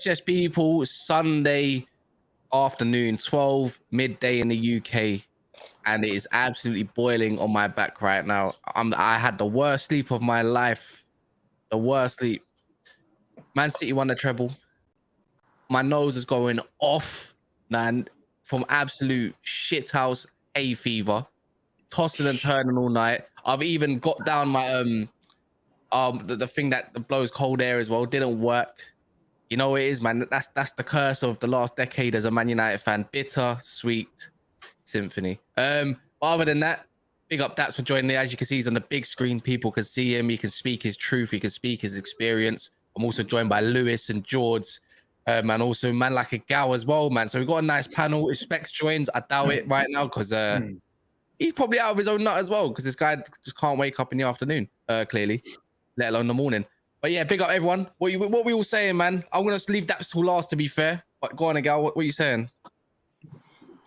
Yes, people. Sunday afternoon, 12 midday in the UK, and it is absolutely boiling on my back right now. I had the worst sleep of my life. The worst sleep. Man City won the treble. My nose is going off, man, from absolute shithouse hay fever, tossing and turning all night. I've even got down my the thing that blows cold air as well. Didn't work. You know what it is, man. That's the curse of the last decade as a Man United fan. Bitter, sweet symphony. But other than that, big up Daps for joining me. As you can see, he's on the big screen. People can see him. He can speak his truth. He can speak his experience. I'm also joined by Lewis and George, and also man like Egal as well, man. So we've got a nice panel. If Specs joins, I doubt it right now because he's probably out of his own nut as well because this guy just can't wake up in the afternoon, clearly, let alone the morning. But yeah, big up everyone. What we all saying, man? I'm gonna leave that till last, to be fair. But go on, Egal. What are you saying?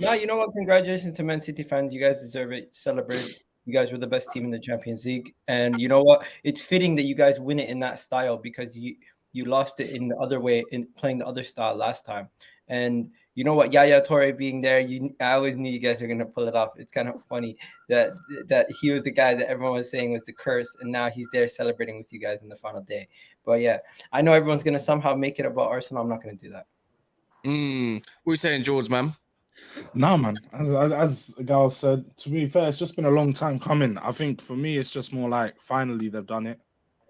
No, you know what? Congratulations to Man City fans. You guys deserve it. Celebrate. You guys were the best team in the Champions League, and you know what? It's fitting that you guys win it in that style because you lost it in the other way in playing the other style last time. And you know what? Yaya Toure being there, I always knew you guys were gonna pull it off. It's kind of funny that he was the guy that everyone was saying was the curse, and now he's there celebrating with you guys in the final day. But yeah, I know everyone's gonna somehow make it about Arsenal. I'm not gonna do that. What are you saying, George, man? No, man. As Gal said, to be fair, it's just been a long time coming. I think for me, it's just more like finally they've done it.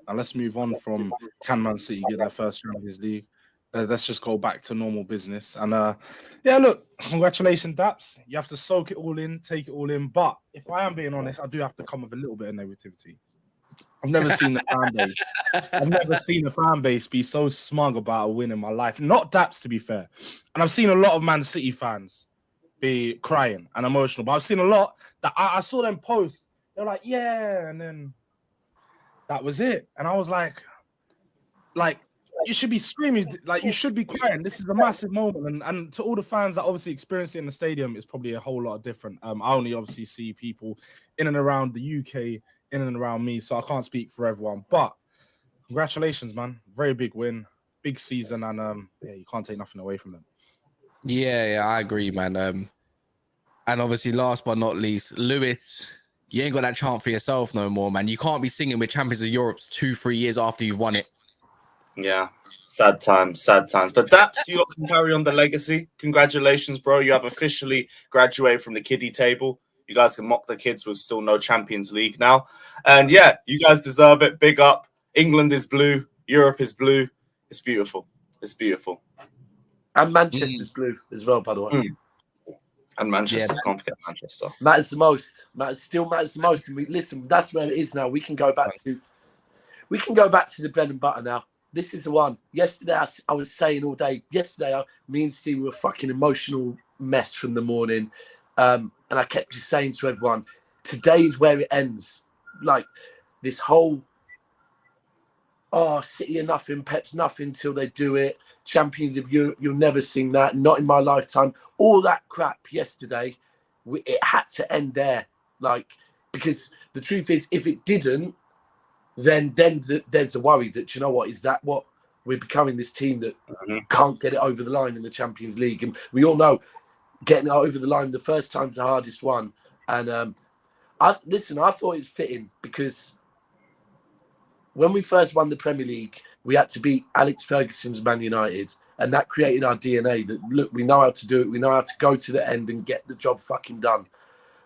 Now let's move on from can Man City get their first Champions League. Let's just go back to normal business. And yeah, look, congratulations, Daps. You have to soak it all in, take it all in. But if I am being honest, I do have to come with a little bit of negativity. I've never seen the fan base. I've never seen the fan base be so smug about a win in my life. Not Daps, to be fair. And I've seen a lot of Man City fans be crying and emotional. But I've seen a lot that I saw them post. They're like, yeah, and then that was it. And I was like, you should be screaming, like you should be crying. This is a massive moment. And to all the fans that obviously experienced it in the stadium, it's probably a whole lot different. I only obviously see people in and around the UK, in and around me, so I can't speak for everyone. But congratulations, man. Very big win, big season, and yeah, you can't take nothing away from them. Yeah, I agree, man. And obviously, last but not least, Lewis, you ain't got that chant for yourself no more, man. You can't be singing with Champions of Europe 2-3 years after you've won it. Yeah, sad times. But Daps, you can carry on the legacy. Congratulations, bro. You have officially graduated from the kiddie table. You guys can mock the kids with still no Champions League now. And yeah, you guys deserve it. Big up. England is blue. Europe is blue. It's beautiful. It's beautiful. And Manchester's blue as well, by the way. And Manchester, can't forget Manchester. Matters the most. Still matters the most. And listen, that's where it is now. We can go back to the bread and butter now. This is the one. Yesterday, I was saying all day. Yesterday, me and Steve were a fucking emotional mess from the morning. And I kept just saying to everyone, today is where it ends. Like this whole, City are nothing, Pep's nothing till they do it. Champions of Europe, you'll never sing that. Not in my lifetime. All that crap yesterday, it had to end there. Like, because the truth is, if it didn't, then there's the worry that, you know what, is that what we're becoming, this team that can't get it over the line in the Champions League? And we all know getting it over the line the first time's the hardest one. And I thought it's fitting because when we first won the Premier League, we had to beat Alex Ferguson's Man United, and that created our DNA that, look, we know how to do it. We know how to go to the end and get the job fucking done.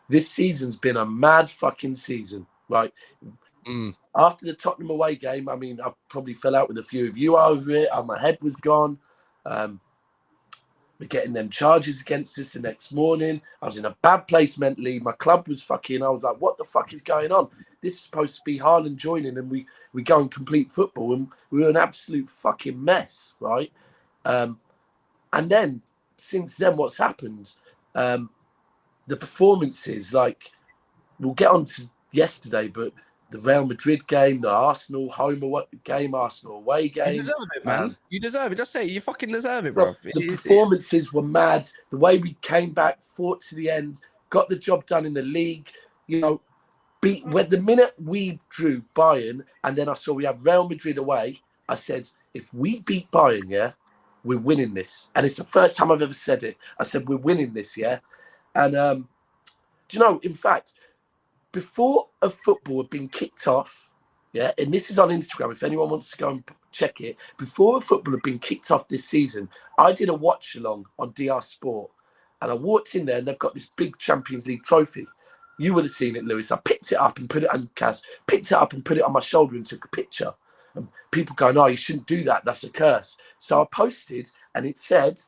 This season's been a mad fucking season, right? After the Tottenham away game, I mean, I probably fell out with a few of you over it. My head was gone. We're getting them charges against us the next morning. I was in a bad place mentally. My club was fucking, I was like, what the fuck is going on? This is supposed to be Haaland joining and we go and complete football, and we were an absolute fucking mess, right? And then, since then, what's happened? The performances, like, we'll get on to yesterday, but the Real Madrid game, the Arsenal home away game, Arsenal away game. You deserve it, man. You deserve it. Just say it. You fucking deserve it, Bro, bro. the performances were mad. The way we came back, fought to the end, got the job done in the league. You know, when the minute we drew Bayern, and then I saw we had Real Madrid away, I said, if we beat Bayern, yeah, we're winning this. And it's the first time I've ever said it. I said, we're winning this, yeah. And do you know, in fact, before a football had been kicked off, yeah, and this is on Instagram, if anyone wants to go and check it, before a football had been kicked off this season, I did a watch along on DR Sport, and I walked in there and they've got this big Champions League trophy. You would have seen it, Lewis. I picked it up and put it on Kaz, picked it up and put it on my shoulder and took a picture. And people going, oh, you shouldn't do that. That's a curse. So I posted and it said,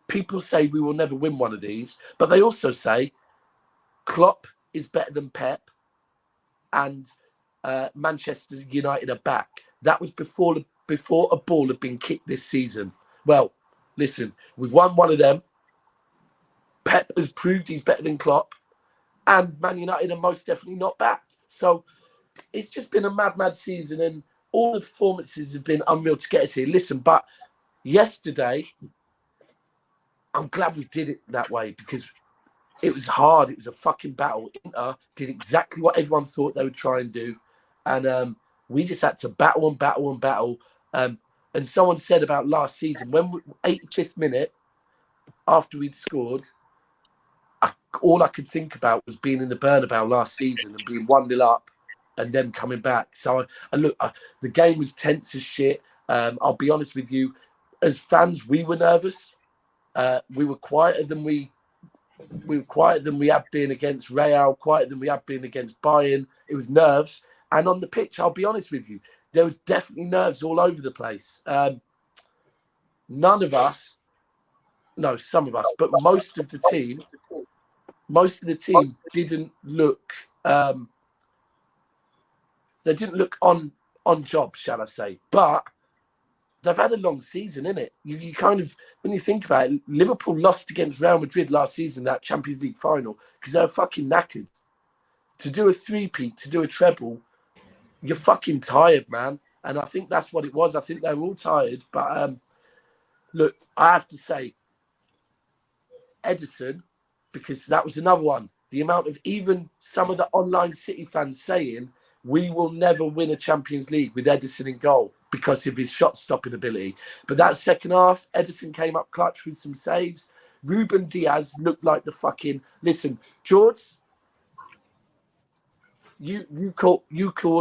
people say we will never win one of these, but they also say Klopp is better than Pep and Manchester United are back. That was before a ball had been kicked this season. Well, listen, we've won one of them. Pep has proved he's better than Klopp, and Man United are most definitely not back. So it's just been a mad season, and all the performances have been unreal to get us here. Listen, but yesterday, I'm glad we did it that way because it was hard. It was a fucking battle. Inter did exactly what everyone thought they would try and do. And we just had to battle and battle and battle. And someone said about last season, when 85th minute after we'd scored, all I could think about was being in the Bernabeu last season and being 1-0 up and them coming back. So the game was tense as shit. I'll be honest with you. As fans, we were nervous. We were quieter than we have been against Real, quieter than we have been against Bayern. It was nerves. And on the pitch, I'll be honest with you, there was definitely nerves all over the place. None of us, no, some of us, but most of the team didn't look, they didn't look on job, shall I say. But they've had a long season, innit? You kind of, when you think about it, Liverpool lost against Real Madrid last season, that Champions League final, because they were fucking knackered. To do a three-peat, to do a treble, you're fucking tired, man. And I think that's what it was. I think they were all tired. But look, I have to say, Edison, because that was another one. The amount of even some of the online City fans saying, we will never win a Champions League with Edison in goal because of his shot-stopping ability. But that second half, Edison came up clutch with some saves. Ruben Diaz looked like the fucking... Listen, George, you call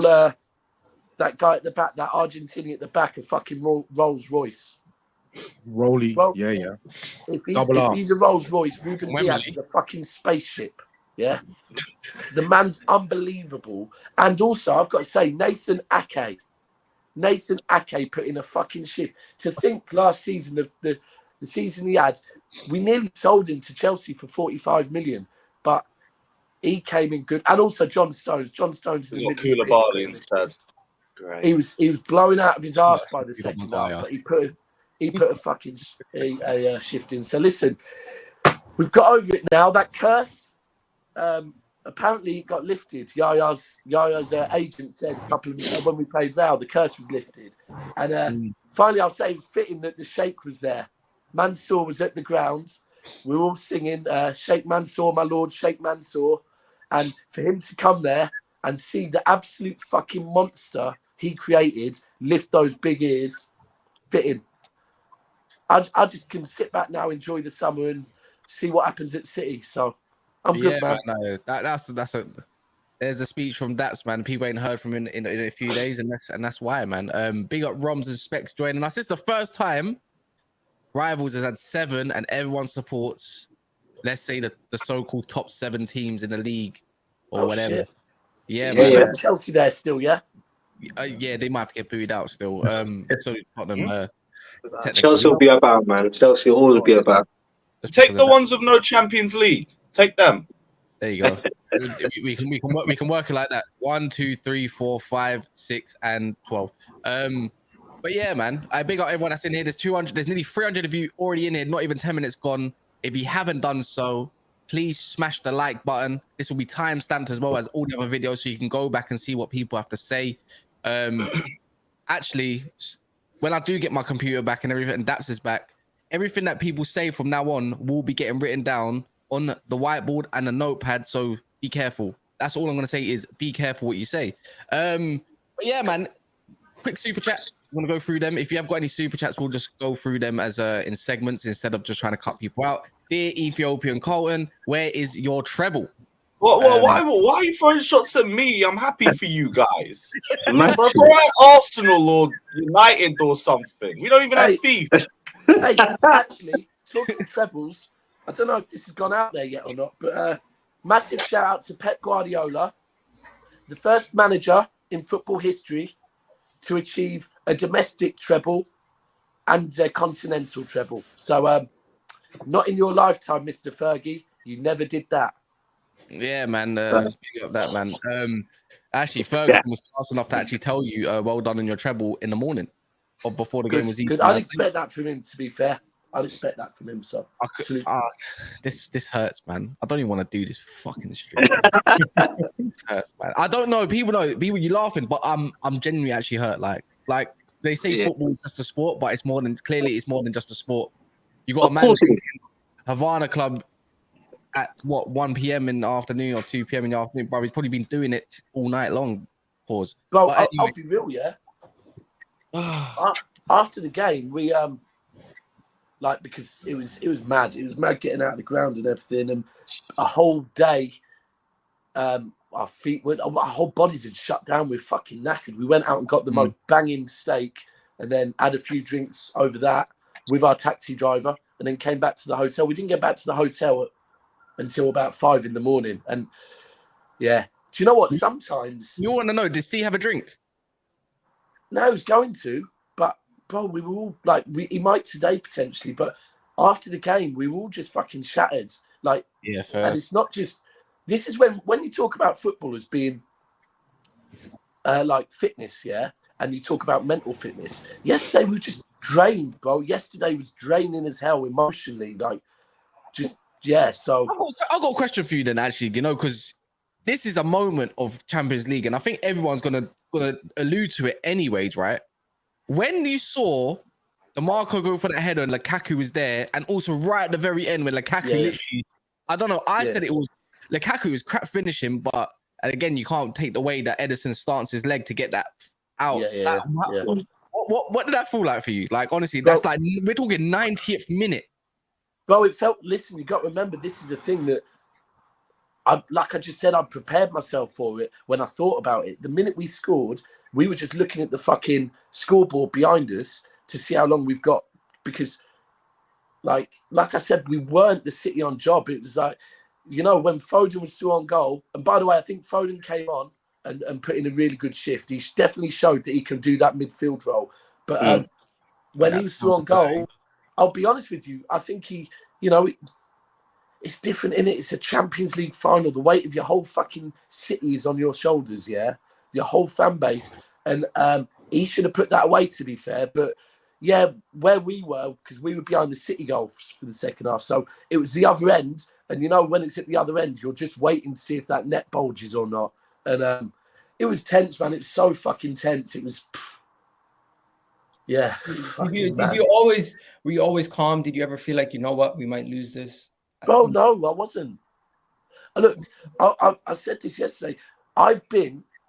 that guy at the back, that Argentinian at the back, a fucking Rolls Royce. Rolly, yeah. If he's a Rolls Royce, Ruben Diaz is a fucking spaceship. Yeah, the man's unbelievable. And also, I've got to say, Nathan Ake put in a fucking shift. To think last season, the season he had, we nearly sold him to Chelsea for 45 million, but he came in good. And also John Stones. John Stones in the middle. Koulibaly instead. Great. He was blowing out of his arse by the second half, but he put a fucking shift in. So listen, we've got over it now. That curse. Apparently it got lifted. Yaya's agent said a couple of when we played Real, the curse was lifted. And finally, I'll say it was fitting that the Sheikh was there. Mansour was at the ground. We were all singing Sheikh Mansour, my lord, Sheikh Mansour. And for him to come there and see the absolute fucking monster he created lift those big ears, fitting. I just can sit back now, enjoy the summer and see what happens at City. So I'm good, man. No, there's a speech from Daps, man. People ain't heard from him in a few days, and that's why, man. Big up Roms and Specs joining us. It's the first time Rivals has had 7, and everyone supports, let's say, the so-called top 7 teams in the league or whatever. Shit. Yeah, man. Yeah. Chelsea there still, yeah. Yeah, they might have to get booted out still. So Tottenham. Chelsea will be about, man. Chelsea will always be about. Take the ones with no Champions League. Take them. There you go. we can work it like that. 1, 2, 3, 4, 5, 6, and 12. But yeah, man, I big up everyone that's in here. There's nearly 300 of you already in here. Not even 10 minutes gone. If you haven't done so, please smash the like button. This will be time stamped as well as all the other videos, so you can go back and see what people have to say. Actually, when I do get my computer back and everything, and Daps is back, everything that people say from now on will be getting written down on the whiteboard and the notepad. So be careful. That's all I'm gonna say is be careful what you say. But yeah, man. Quick super chat. I'm gonna go through them. If you have got any super chats, we'll just go through them as in segments instead of just trying to cut people out. Dear Ethiopian Colton, where is your treble? Why are you throwing shots at me? I'm happy for you guys. But for like Arsenal or United or something. We don't even have beef. Hey, actually, talking trebles, I don't know if this has gone out there yet or not, but massive shout out to Pep Guardiola, the first manager in football history to achieve a domestic treble and a continental treble. So, not in your lifetime, Mr. Fergie. You never did that. Yeah, man. Pick up that, man. Actually, Ferguson was fast enough to actually tell you, well done on your treble in the morning or before the game was even. Good. I'd expect that from him, to be fair. I'd expect that from him. So, this hurts, man. I don't even want to do this fucking stream. This hurts, man. I don't know. People know. People, you laughing, but I'm genuinely actually hurt. Like they say, football is just a sport, but it's more than it's more than just a sport. You got a man Havana Club at 1 p.m. in the afternoon or 2 p.m. in the afternoon, bro. He's probably been doing it all night long. Pause. Bro, I'll be real, yeah. After the game, we because it was mad. It was mad getting out of the ground and everything, and a whole day, our whole bodies had shut down. We're fucking knackered. We went out and got the most banging steak, and then had a few drinks over that with our taxi driver, and then came back to the hotel. We didn't get back to the hotel until about 5 a.m. And yeah, do you know what? Sometimes you want to know, did Steve have a drink? No, he was going to, but bro, we were all like, he might today potentially, but after the game, we were all just fucking shattered. Like, yeah, first. And it's not just. This is when you talk about football as being like fitness, yeah, and you talk about mental fitness. Yesterday we were just drained, bro. Yesterday was draining as hell emotionally, like just. Yeah, so I've got a question for you then, actually, because this is a moment of Champions League, and I think everyone's gonna allude to it anyways, right? When you saw the Marco go for that header and Lukaku was there, and also right at the very end when Lukaku literally, I don't know, I said it was Lukaku was crap finishing, but and again, you can't take the way that Edison stance his leg to get that out. What did that feel like for you? Like, honestly, that's like, we're talking 90th minute. Bro, it felt, listen, you got to remember, this is the thing that, like I just said, I prepared myself for it when I thought about it. The minute we scored, we were just looking at the fucking scoreboard behind us to see how long we've got. Because, like I said, we weren't the City on job. It was like, when Foden was still on goal, and by the way, I think Foden came on and put in a really good shift. He definitely showed that he can do that midfield role. But when he was still on goal, I'll be honest with you, I think he, it's different, innit? It's a Champions League final. The weight of your whole fucking city is on your shoulders, yeah? Your whole fan base. And he should have put that away, to be fair. But, yeah, where we were, because we were behind the City goals for the second half. So it was the other end. And, when it's at the other end, you're just waiting to see if that net bulges or not. And it was tense, man. It was so fucking tense. It was... Yeah. Were you always calm? Did you ever feel like, we might lose this? Bro, no, I wasn't. Look, I said this yesterday.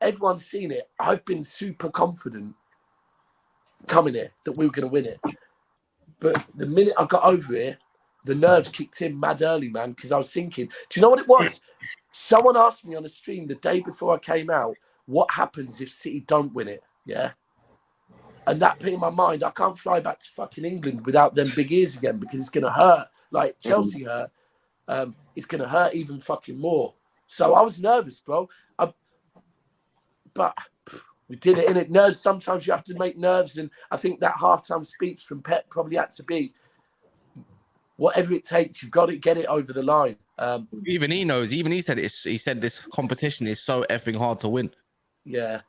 Everyone's seen it. I've been super confident coming here that we were going to win it. But the minute I got over here, the nerves kicked in mad early, man, because I was thinking, do you know what it was? Someone asked me on a stream the day before I came out, what happens if City don't win it? Yeah. And that put in my mind, I can't fly back to fucking England without them big ears again because it's going to hurt. Like Chelsea hurt. It's going to hurt even fucking more. So I was nervous, bro. But we did it, innit? Nerves, sometimes you have to make nerves. And I think that halftime speech from Pep probably had to be, whatever it takes, you've got to get it over the line. Even he knows. Even he said it. He said this competition is so effing hard to win. Yeah.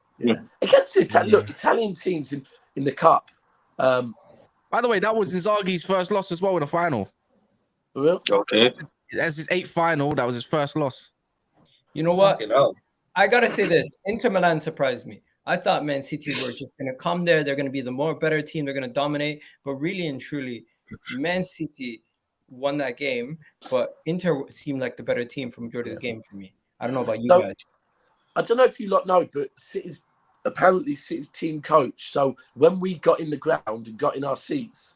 Against Italian teams in the cup. By the way, that was Inzaghi's first loss as well in the final. Real? Okay. That's his 8th final. That was his first loss. You know what? Fucking hell. I gotta say this: Inter Milan surprised me. I thought Man City were just gonna come there. They're gonna be the more better team. They're gonna dominate. But really and truly, Man City won that game. But Inter seemed like the better team for majority of the game for me. I don't know about you So- guys. I don't know if you lot know, but City's team coach. So when we got in the ground and got in our seats,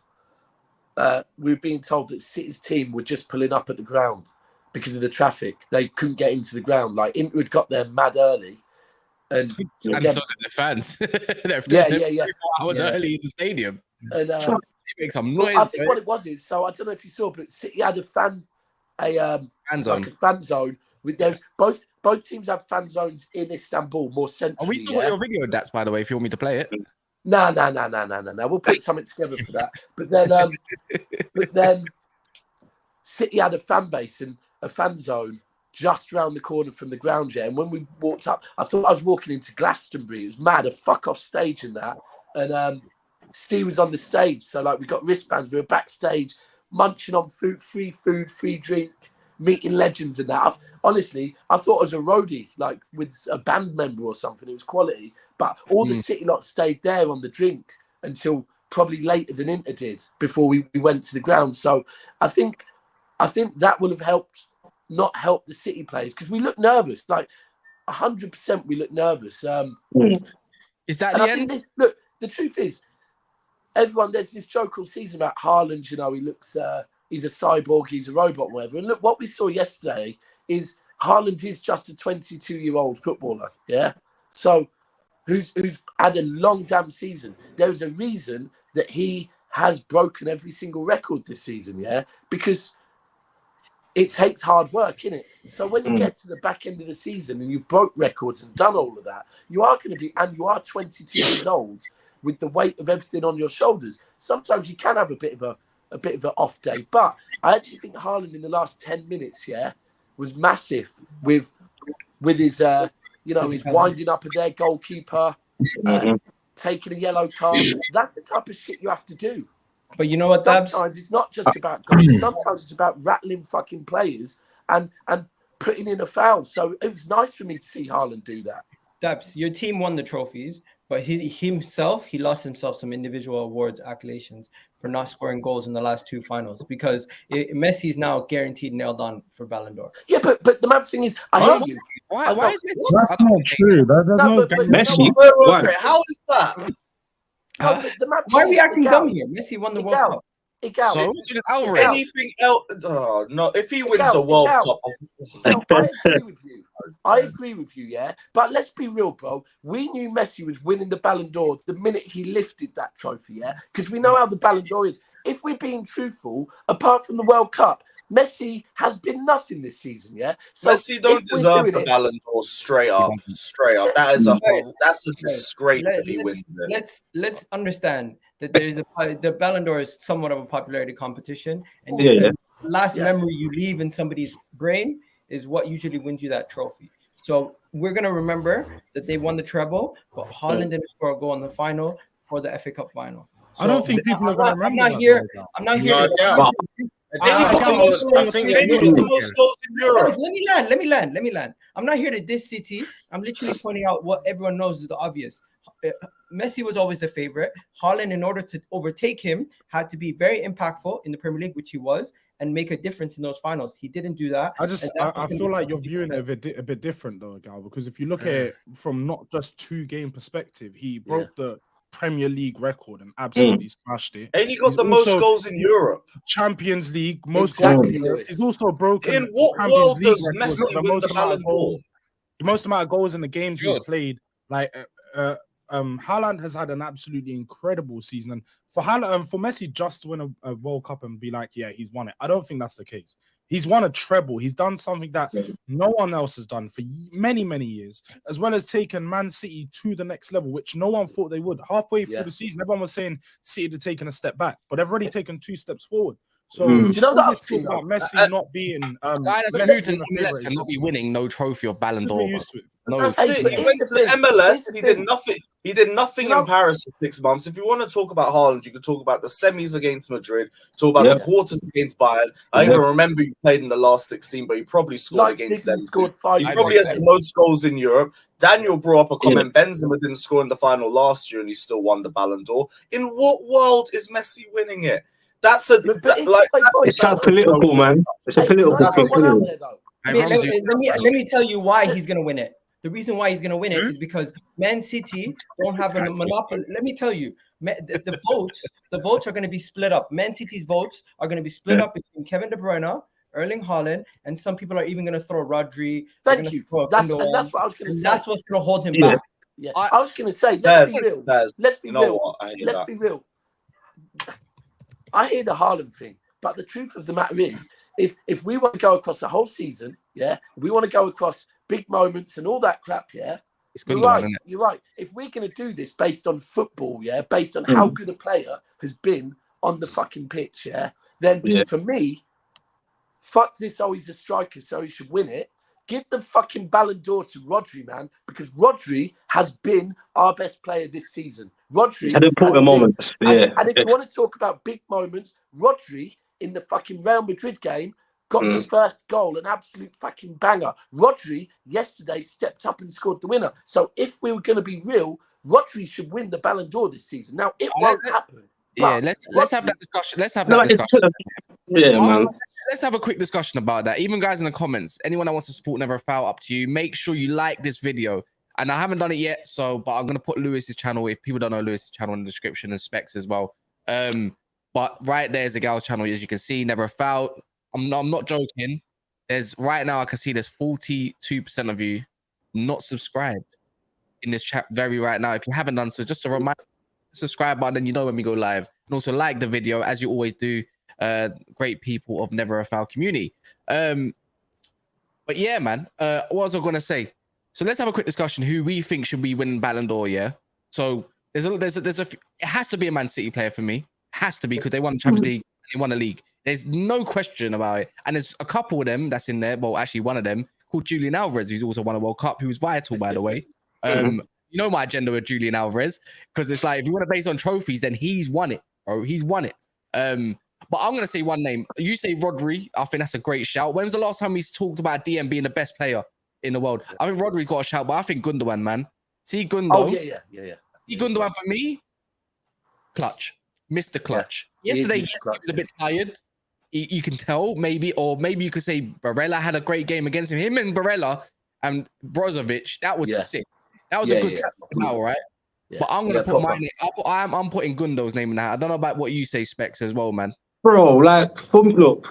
we were being told that City's team were just pulling up at the ground because of the traffic. They couldn't get into the ground. Like Inter had got there mad early, and And so again, did the fans. They're yeah. 4 hours Yeah. early in the stadium. And It makes some well, noise. I think what it was is, so I don't know if you saw, but City had a fan zone with those. Both teams have fan zones in Istanbul, more Are centrally. we still got your video, Daps, by the way, if you want me to play it? No. We'll put something together for that. But then City had a fan base and a fan zone just round the corner from the ground, yeah. And when we walked up, I thought I was walking into Glastonbury. It was mad, a fuck off stage and that. And Steve was on the stage, so like we got wristbands. We were backstage, munching on free food, free drink, meeting legends and that. Honestly, I thought I was a roadie, like with a band member or something. It was quality. But all the City lot stayed there on the drink until probably later than Inter did before we went to the ground. So I think that will have not helped the City players because we look nervous. Like 100%, we look nervous. Is that And the I end? think look, the truth is, everyone, there's this joke all season about Haaland. You know, he looks, he's a cyborg, he's a robot, whatever. And look, what we saw yesterday is Haaland is just a 22-year-old footballer. Yeah, so who's had a long damn season. There's a reason that he has broken every single record this season. Yeah, because it takes hard work, innit? So when you get to the back end of the season and you've broke records and done all of that, you are going to be, and you are 22 years old with the weight of everything on your shoulders. Sometimes you can have a bit of an off day, but I actually think Haaland in the last 10 minutes, yeah, was massive with his, his winding up of their goalkeeper, taking a yellow card. That's the type of shit you have to do. But you know what, Dabs? Sometimes it's not just about goals. Sometimes it's about rattling fucking players and putting in a foul. So it was nice for me to see Haaland do that. Dabs, your team won the trophies, but he lost himself some individual awards, accolations for not scoring goals in the last 2 finals because Messi's now guaranteed nailed on for Balon d'Or. Yeah, but the mad thing is, I hear you. Why is this? That's not true. There's no Messi. Wait, how is that? No, but the mad Why are thing we is, acting dumb here? Messi won the World Cup. Egal. So did Alvarez. Anything else? Oh, no. If he wins Egal, the World Egal. Cup, No, I agree with you, yeah. But let's be real, bro. We knew Messi was winning the Balon d'Or the minute he lifted that trophy, yeah? Because we know how the Balon d'Or is. If we're being truthful, apart from the World Cup, Messi has been nothing this season, yeah? So Messi don't if we're deserve doing the it- Ballon d'Or straight up. That is that's a disgrace if he wins it. Let's understand that there is the Ballon d'Or is somewhat of a popularity competition, and Yeah. the last memory you leave in somebody's brain is what usually wins you that trophy. So we're gonna remember that they won the treble, but Haaland didn't score a goal in the final or the FA Cup final. I don't think people are going to remember. I'm not here. I'm not here. No, to- I think he got the most goals in Europe. Let me land. I'm not here to diss City. I'm literally pointing out what everyone knows is the obvious. Messi was always the favorite. Haaland, in order to overtake him, had to be very impactful in the Premier League, which he was, and make a difference in those finals. He didn't do that. I feel like you're viewing it a bit different though, Gal, because if you look at it from not just 2-game perspective, he broke the Premier League record and absolutely smashed it. And he got He's the most also goals in Europe. Champions League, most Exactly, goals. Lewis. He's also broken In what Champions world League does record Messi for the win most the amount Ballon of d'Or? goals. The most amount of goals in the games he's Sure. played. Like Haaland has had an absolutely incredible season, and for Haaland, for Messi just to win a World Cup and be like, yeah, he's won it. I don't think that's the case. He's won a treble. He's done something that no one else has done for many, many years, as well as taken Man City to the next level, which no one thought they would. Halfway through the season, everyone was saying City had taken a step back, but they've already taken 2 steps forward. So Mm. Do you know that all other this thing, talk about though? Messi not being Guy that's Messi moved to being a MLS favourite, cannot be winning no trophy of Ballon just d'Or. get bro. used to it. No, That's Hey, it. but He here's went the to thing. MLS. Here's the He thing. did nothing. He did nothing You know- in Paris for 6 months. If you want to talk about Haaland, you could talk about the semis against Madrid, talk about Yep. the quarters against Bayern. I Yep. even remember he played in the last 16, but he probably scored Leipzig, against he them. scored too. 5 He I probably was has the there. most goals in Europe. Daniel brought up a Yeah. comment. Benzema didn't score in the final last year, and he still won the Ballon d'Or. In what world is Messi winning it? That's a But that, it's like my point. It sounds political, man. It's a Hey, can I political throw thing. one out Isn't it? there, though? Hey, Let Ramsey, me tell you why he's going to win it. The reason why he's going to win it is because Man City don't have a monopoly. Let me tell you, the votes are going to be split up. Man City's votes are going to be split up between Kevin De Bruyne, Erling Haaland, and some people are even going to throw Rodri. They're Thank gonna you. throw That's Gundogan, what I was going to and say. that's what's going to hold him Yeah. back. Yeah, I- I was going to say, That's- let's be real. that's- Let's be you know real. what? I hear Let's that. be real. I hear the Haaland thing, but the truth of the matter is, if we want to go across the whole season, yeah, if we want to go across big moments and all that crap, yeah, it's you're Gundogan, right. isn't it? You're right. If we're going to do this based on football, yeah, based on how good a player has been on the fucking pitch, yeah, then Yeah. for me, fuck this. Oh, he's a striker, so he should win it. Give the fucking Balon d'Or to Rodri, man, because Rodri has been our best player this season. Rodri At important has been- moments. Yeah. and if you want to talk about big moments, Rodri in the fucking Real Madrid game got the first goal, an absolute fucking banger. Rodri yesterday stepped up and scored the winner. So if we were going to be real, Rodri should win the Ballon d'Or this season. Now it won't happen. Yeah, but let's have Rodri- that discussion. Let's have No, that it's discussion. yeah, man. Let's have a quick discussion about that. Even guys in the comments, anyone that wants to support Never Foul, up to you. Make sure you like this video. And I haven't done it yet, but I'm gonna put Lewis's channel. If people don't know Lewis's channel, in the description and specs as well. But right there's Egal's channel, as you can see, Never Foul. I'm not joking. There's right now I can see there's 42% of you not subscribed in this chat right now. If you haven't done so, just a reminder, subscribe button, and you know when we go live. And also like the video as you always do. Great people of Never a Foul community. But yeah, man. What was I gonna say? So let's have a quick discussion. Who we think should be winning Ballon d'Or? Yeah. So there's a it has to be a Man City player for me. Has to be because they won the Champions League. They won the league. There's no question about it. And there's a couple of them that's in there. Well, actually, one of them called Julian Alvarez, who's also won a World Cup, who's vital, by the way. You know my agenda with Julian Alvarez, because it's like if you want to base on trophies, then he's won it, bro. He's won it. But I'm gonna say one name. You say Rodri. I think that's a great shout. When was the last time he's talked about DM being the best player in the world? I think Rodri's got a shout, but I think Gundogan, man. See Gundo. Oh yeah. See Gundogan for me. Clutch, Mr. Clutch. Yesterday, He is yes, clutch, he was a bit tired. You can tell, maybe, or maybe you could say Barella had a great game against him. Him and Barella and Brozovic, that was sick. That was a good tactical battle, right? Yeah. But I'm gonna put proper. my name. I'm putting Gundo's name in that. I don't know about what you say, Specs, as well, man. Bro, like for me, look.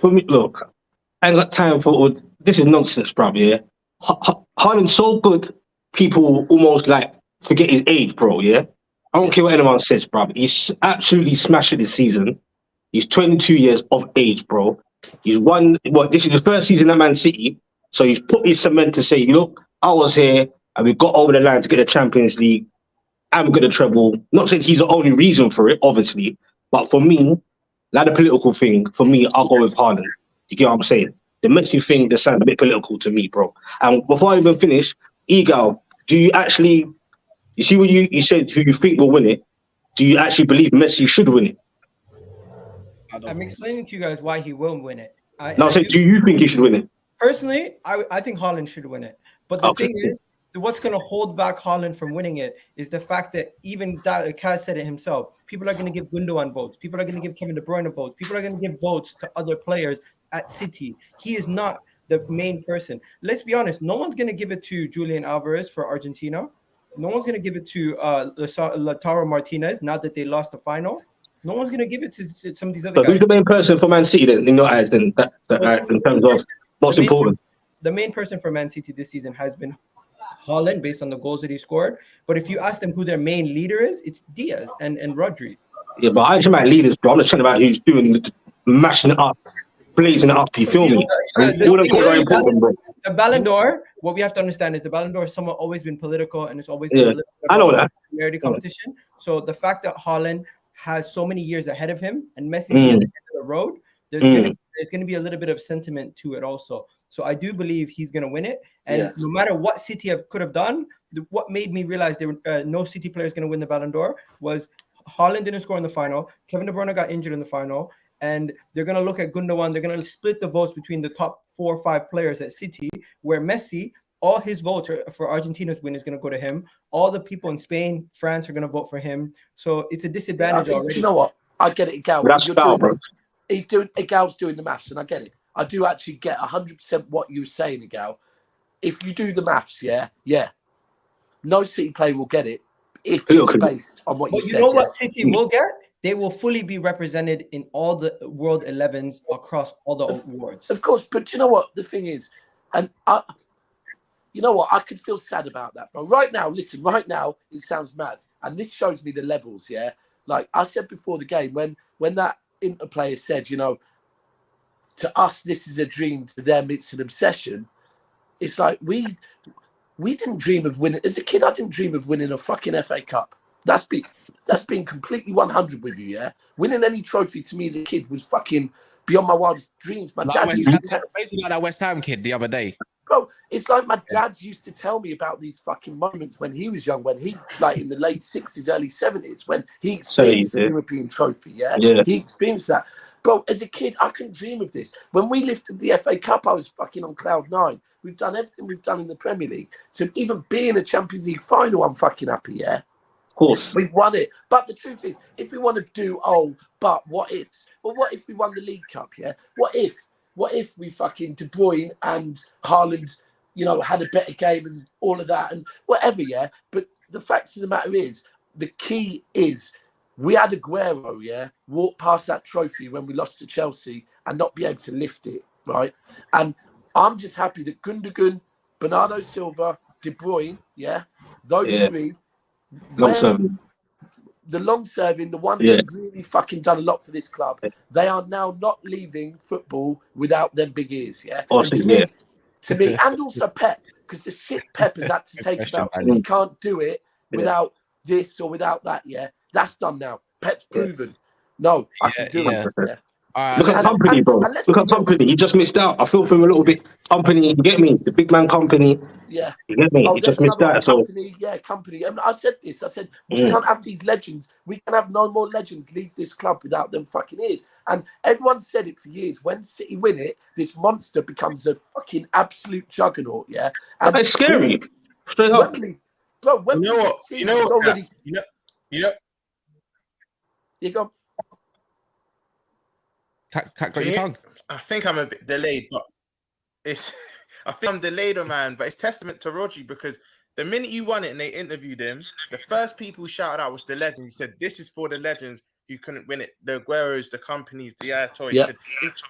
I ain't got time for all this is nonsense, bro. Yeah, Haaland's so good, people almost like forget his age, bro. Yeah, I don't care what anyone says, bro. He's absolutely smashed it this season. He's 22 years of age, bro. He's won. What? This is the first season at Man City, so he's put his cement to say, look, I was here and we got over the line to get the Champions League and get a treble. Not saying he's the only reason for it, obviously, but for me, like the political thing, for me, I'll go with Haaland. You get what I'm saying? The Messi thing just sounds a bit political to me, bro. And before I even finish, Egal, do you actually, you see what you said, who you think will win it? Do you actually believe Messi should win it? I'm explaining to you guys why he will win it. No, do you think he should win it? Personally, I think Haaland should win it. But the thing is, what's going to hold back Haaland from winning it is the fact that even Kaz said it himself. People are going to give Gundogan votes. People are going to give Kevin De Bruyne votes. People are going to give votes to other players at City. He is not the main person. Let's be honest. No one's going to give it to Julian Alvarez for Argentina. No one's going to give it to Lautaro Martinez, now that they lost the final. No one's going to give it to some of these other guys. Who's the main person for Man City then, in your eyes, then, in terms of most important? The main person for Man City this season has been Haaland, based on the goals that he scored. But if you ask them who their main leader is, it's Diaz and Rodri. Yeah, but I just about leaders, bro. I'm not talking about who's doing mashing it up, blazing it up. You feel me? All of them are important, bro. The Ballon d'Or, what we have to understand is the Ballon d'Or has somewhat always been political, and it's always been I know that popularity competition. So the fact that Haaland has so many years ahead of him and Messi at the end of the road, there's gonna be a little bit of sentiment to it also. So I do believe he's gonna win it. And no matter what City could have done, what made me realize there were no City players gonna win the Ballon d'Or was Haaland didn't score in the final. Kevin De Bruyne got injured in the final. And they're going to look at Gundogan. They're going to split the votes between the top 4 or 5 players at City, where Messi, all his votes for Argentina's win is going to go to him. All the people in Spain, France are going to vote for him. So it's a disadvantage already. Do you know what? I get it, Egal. Egal's doing the maths, and I get it. I do actually get 100% what you're saying, Egal. If you do the maths, no City player will get it if it's based on what you said. You know what City will get? They will fully be represented in all the World 11s across all the awards. Of course, but you know what? The thing is, and you know what? I could feel sad about that. But right now, listen, it sounds mad. And this shows me the levels, yeah? Like I said before the game, when that Inter player said, you know, to us, this is a dream. To them, it's an obsession. It's like we didn't dream of winning. As a kid, I didn't dream of winning a fucking FA Cup. That's been completely 100 with you, yeah? Winning any trophy to me as a kid was fucking beyond my wildest dreams. My dad used to tell basically like that West Ham kid the other day. Bro, it's like my dad used to tell me about these fucking moments when he was young, when he, like in the late 60s, early 70s, when he experienced the European trophy, yeah? He experienced that. Bro, as a kid, I couldn't dream of this. When we lifted the FA Cup, I was fucking on cloud 9. We've done everything we've done in the Premier League. To even be in a Champions League final, I'm fucking happy, yeah? Course. We've won it. But the truth is, if we want to do, but what ifs? Well, what if we won the League Cup, yeah? What if we fucking De Bruyne and Haaland, you know, had a better game and all of that and whatever, yeah? But the fact of the matter is, the key is we had Aguero, yeah, walk past that trophy when we lost to Chelsea and not be able to lift it, right? And I'm just happy that Gundogan, Bernardo Silva, De Bruyne, yeah, those three, the long-serving, the ones that really fucking done a lot for this club, they are now not leaving football without them big ears, yeah? Awesome, to me, and also Pep, because the shit Pep has had to take about, he can't do it without this or without that, yeah? That's done now. Pep's proven. No, I can do it. Yeah. Look at Company, bro. Look at Company. He just missed out. I feel for him a little bit. Company, you get me? The big man Company. Yeah. You get me? He just missed out. Company, Company. And I said this. I said, we can't have these legends. We can have no more legends leave this club without them fucking ears. And everyone said it for years. When City win it, this monster becomes a fucking absolute juggernaut, yeah? And it's scary. Straight up. Wembley, bro, Wembley, you know what? You go. Cat got your tongue. I think I'm a bit delayed, but I think I'm delayed, man. But it's testament to Rodri, because the minute you won it and they interviewed him, the first people who shouted out was the legends. He said, "This is for the legends who couldn't win it. The Agueros, the companies, the Ayatollahs." Yeah.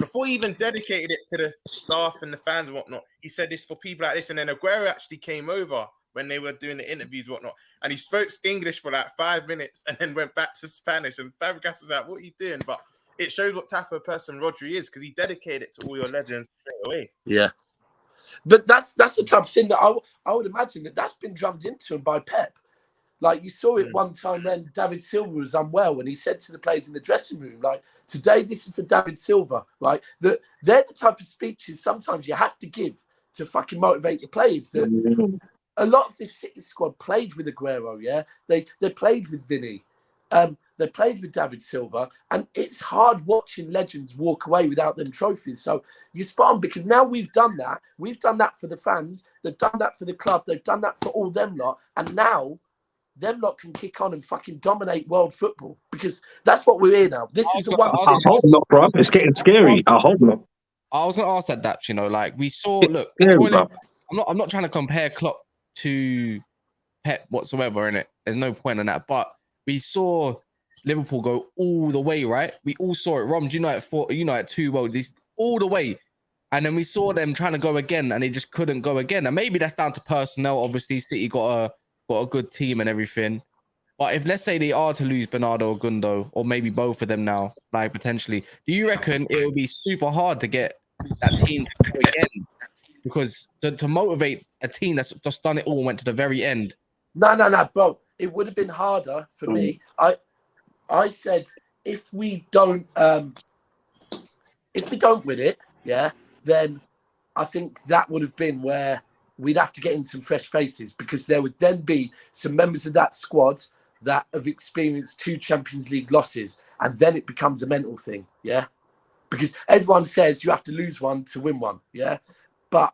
Before he even dedicated it to the staff and the fans and whatnot, he said this for people like this. And then Aguero actually came over when they were doing the interviews and whatnot. And he spoke English for like 5 minutes and then went back to Spanish. And Fabregas was like, "What are you doing?" But it shows what type of person Rodri is, because he dedicated it to all your legends straight away. Yeah. But that's the type of thing that I would imagine that's been drummed into him by Pep. Like, you saw it one time when David Silva was unwell, and he said to the players in the dressing room, like, "Today, this is for David Silva." Right? They're the type of speeches sometimes you have to give to fucking motivate the players. A lot of this City squad played with Aguero, yeah? They played with Vinny. They played with David Silva, and it's hard watching legends walk away without them trophies. So you're spot on, because now we've done that. We've done that for the fans. They've done that for the club. They've done that for all them lot. And now them lot can kick on and fucking dominate world football, because that's what we're here now. This is the one. I hope not, bro. It's getting scary. I hope not. I was going to ask that, Daps, you know, like we saw, look, I'm not trying to compare Klopp to Pep whatsoever, innit? There's no point in that. But we saw Liverpool go all the way, right? We all saw it. Rom, you know, at 2-0, this all the way. And then we saw them trying to go again, and they just couldn't go again. And maybe that's down to personnel. Obviously, City got a good team and everything. But if, let's say, they are to lose Bernardo or Gundo, or maybe both of them now, like potentially, do you reckon it would be super hard to get that team to go again? Because to motivate a team that's just done it all and went to the very end. No, bro. It would have been harder for me. I said, if we don't If we don't win it, then I think that would have been where we'd have to get in some fresh faces, because there would then be some members of that squad that have experienced 2 Champions League losses, and then it becomes a mental thing, because everyone says you have to lose one to win one, but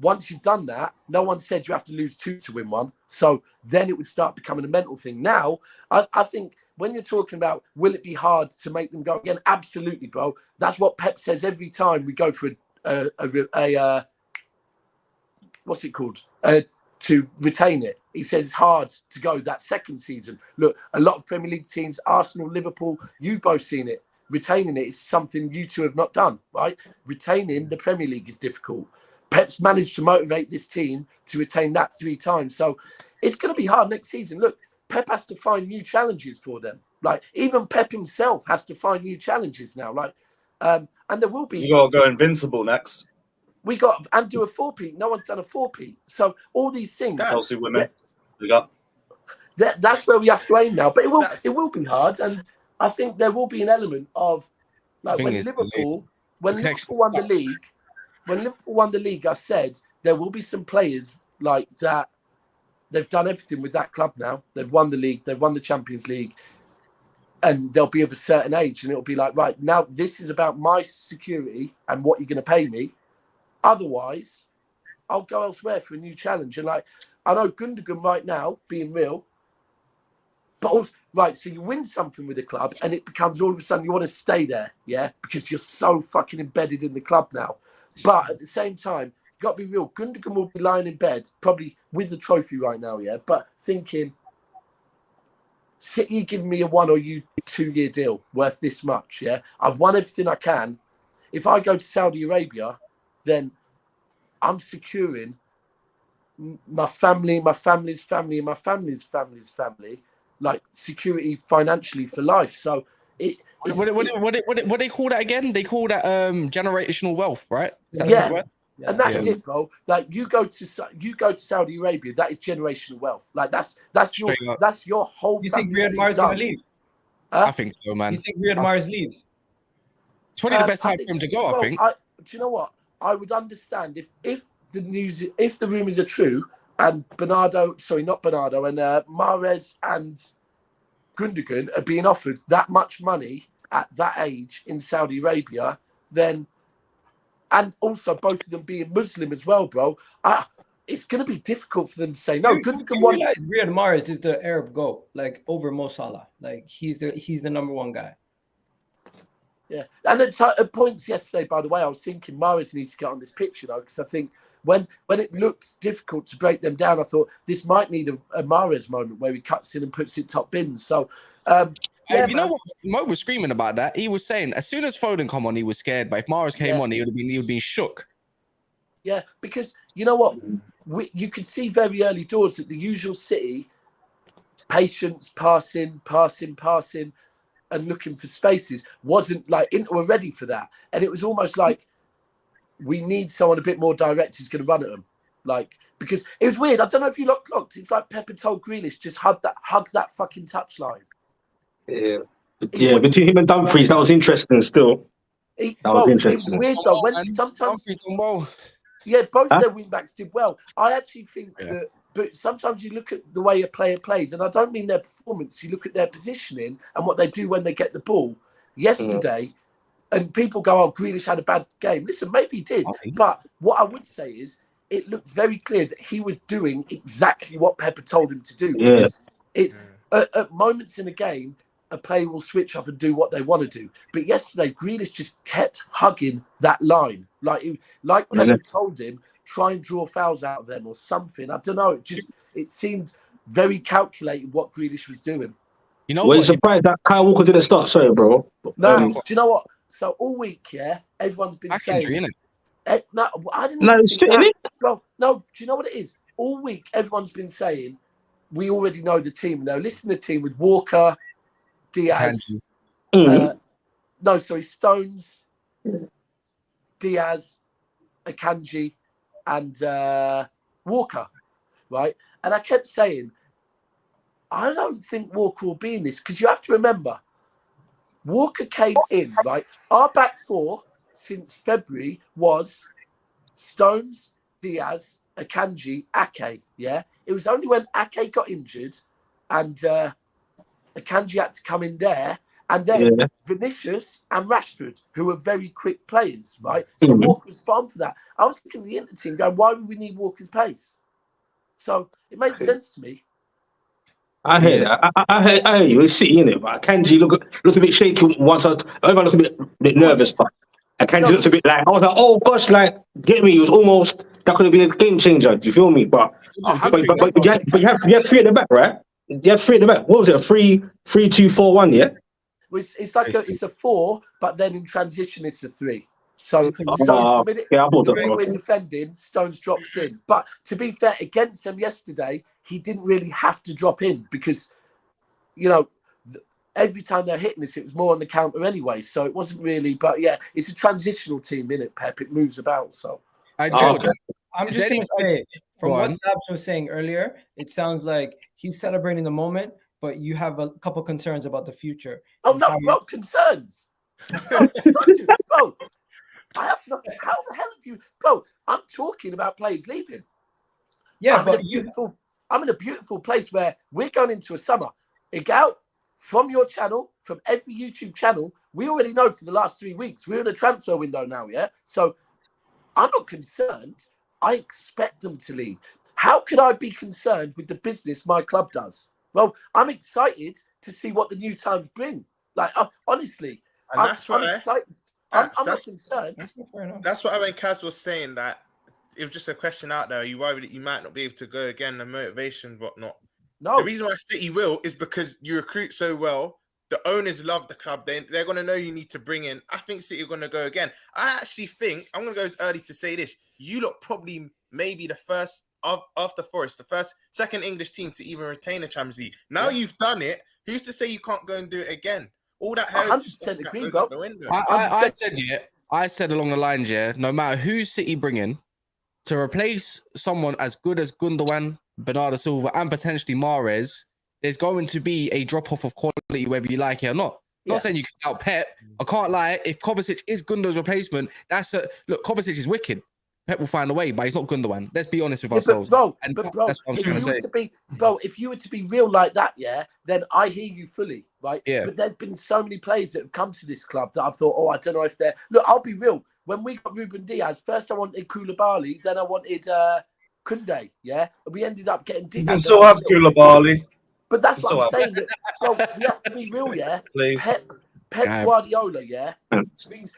once you've done that, no one said you have to lose 2 to win one. So then it would start becoming a mental thing. Now, I think when you're talking about, will it be hard to make them go again? Absolutely, bro. That's what Pep says every time we go for a what's it called? To retain it. He says it's hard to go that second season. Look, a lot of Premier League teams, Arsenal, Liverpool, you've both seen it. Retaining it is something you two have not done, right? Retaining the Premier League is difficult. Pep's managed to motivate this team to retain that 3 times. So it's going to be hard next season. Look, Pep has to find new challenges for them. Like, even Pep himself has to find new challenges now. Like, and there will be. You got to go invincible next. We got and do a 4-peat. No one's done a 4-peat. So all these things. Chelsea women. We got. That's where we have to aim now. But it will be hard, and I think there will be an element of like when Liverpool won the league. When Liverpool won the league, I said there will be some players like that. They've done everything with that club now. They've won the league. They've won the Champions League. And they'll be of a certain age. And it'll be like, right, now this is about my security and what you're going to pay me. Otherwise, I'll go elsewhere for a new challenge. And like, I know Gundogan right now, being real, but also, right, so you win something with the club and it becomes all of a sudden you want to stay there, because you're so fucking embedded in the club now. But at the same time, you've got to be real. Gundogan will be lying in bed, probably with the trophy right now, but thinking, City giving me a 1 or 2-year deal worth this much, I've won everything I can. If I go to Saudi Arabia, then I'm securing my family, my family's family, and my family's family, like security financially for life. So what they call that again? They call that generational wealth, right? And that's it, bro. Like you go to Saudi Arabia, that is generational wealth. Like that's your whole. You think Riyad Mahrez gonna leave? I think so, man. You think Riyad Mahrez leaves? It's probably the best time for him to go. I think. Do you know what? I would understand if the rumors are true and and Mahrez and Gundogan are being offered that much money at that age in Saudi Arabia, then, and also both of them being Muslim as well, bro, it's going to be difficult for them to say no. Gundogan wants. Riyad Mahrez is the Arab GOAT, like over Mo Salah. Like he's the number 1 guy. Yeah, and at points yesterday, by the way, I was thinking Mahrez needs to get on this pitch, because I think when it looked difficult to break them down, I thought this might need a Mahrez moment where he cuts in and puts it top bins. So, you know what Mo was screaming about that? He was saying as soon as Foden come on, he was scared, but if Mahrez came on, he would have been shook. Yeah, because you know what, you could see very early doors that the usual City patience, passing, and looking for spaces wasn't like Inter were ready for that, and it was almost like we need someone a bit more direct who's going to run at them, like because it was weird. I don't know if you looked. It's like Pepper told Grealish just hug that fucking touchline. Yeah, between him and Dumfries, that was interesting. Still, it was weird though. When sometimes, both their wing backs did well. I actually think that. But sometimes you look at the way a player plays, and I don't mean their performance. You look at their positioning and what they do when they get the ball. Yesterday, and people go, "Oh, Grealish had a bad game." Listen, maybe he did, but what I would say is it looked very clear that he was doing exactly what Pepper told him to do. Yeah. Because it's at moments in a game, a player will switch up and do what they want to do. But yesterday, Grealish just kept hugging that line, like Pepper told him. Try and draw fouls out of them or something. I don't know. It seemed very calculated what Grealish was doing. You know, were you surprised that Kyle Walker didn't start? Sorry, bro. No, do you know what? So all week, everyone's been saying. Injury, no, I didn't. No, it's that. Well, no. Do you know what it is? All week, everyone's been saying we already know the team. Now listen to the team with Walker, Diaz. Stones, Diaz, Akanji. And Walker, right? And I kept saying, I don't think Walker will be in this because you have to remember, Walker came in, right? Our back four since February was Stones, Diaz, Akanji, Ake. Yeah, it was only when Ake got injured and Akanji had to come in there, and then Vinicius and Rashford, who are very quick players, right? So Walker was spot on for that. I was looking at the Inter team going, why would we need Walker's pace? So it made sense to me. I hear that. I hear you. It's City, innit? But Akanji look a bit shaky once. Everyone looked a bit nervous, but Akanji looked a bit like, I was like, oh gosh, like, get me. It was almost, that could have been a game changer. Do you feel me? But you have three at the back, right? You have three at the back. What was it? A 3-2-4-1, yeah? It's like it's a 4, but then in transition it's a 3. So Stones, the minute we're defending, Stones drops in. But to be fair, against them yesterday, he didn't really have to drop in because, you know, every time they're hitting us, it was more on the counter anyway. So it wasn't really. But yeah, it's a transitional team, innit, Pep? It moves about. So George, I'm just going to say, from what Daps was saying earlier, it sounds like he's celebrating the moment, but you have a couple concerns about the future. Oh no, bro, concerns. Bro. I have not, how the hell have you, bro? I'm talking about players leaving. Yeah, I'm in a beautiful place where we're going into a summer. Egal, from your channel, from every YouTube channel, we already know for the last 3 weeks we're in a transfer window now. Yeah, so I'm not concerned. I expect them to leave. How could I be concerned with the business my club does? I'm excited to see what the new times bring. Like, honestly, I'm excited. I'm not concerned. That's what when Kaz was saying, that it was just a question out there. You worried that you might not be able to go again, the motivation, whatnot. No. The reason why City will is because you recruit so well. The owners love the club. They're going to know you need to bring in. I think City are going to go again. I actually think, I'm going to go as early to say this, you lot probably maybe the first, after Forest, second English team to even retain the Champions League. Now you've done it. Who's to say you can't go and do it again? All that 100% agree, bro. I said along the lines, no matter who City bring in, to replace someone as good as Gundogan, Bernardo Silva, and potentially Mahrez, there's going to be a drop-off of quality whether you like it or not. Not saying you can out Pep. I can't lie. If Kovacic is Gundogan's replacement, look, Kovacic is wicked. Pep will find a way, but he's not Gundogan. Let's be honest with ourselves. Bro, if you were to be real like that, then I hear you fully, right? Yeah. But there's been so many players that have come to this club that I've thought, I don't know if they're... Look, I'll be real. When we got Ruben Diaz, first I wanted Koulibaly, then I wanted Koundé, yeah? And we ended up getting Diaz. You can still have Koulibaly. But that's what I'm saying. Bro, we have to be real, yeah? Please. Pep Guardiola, yeah?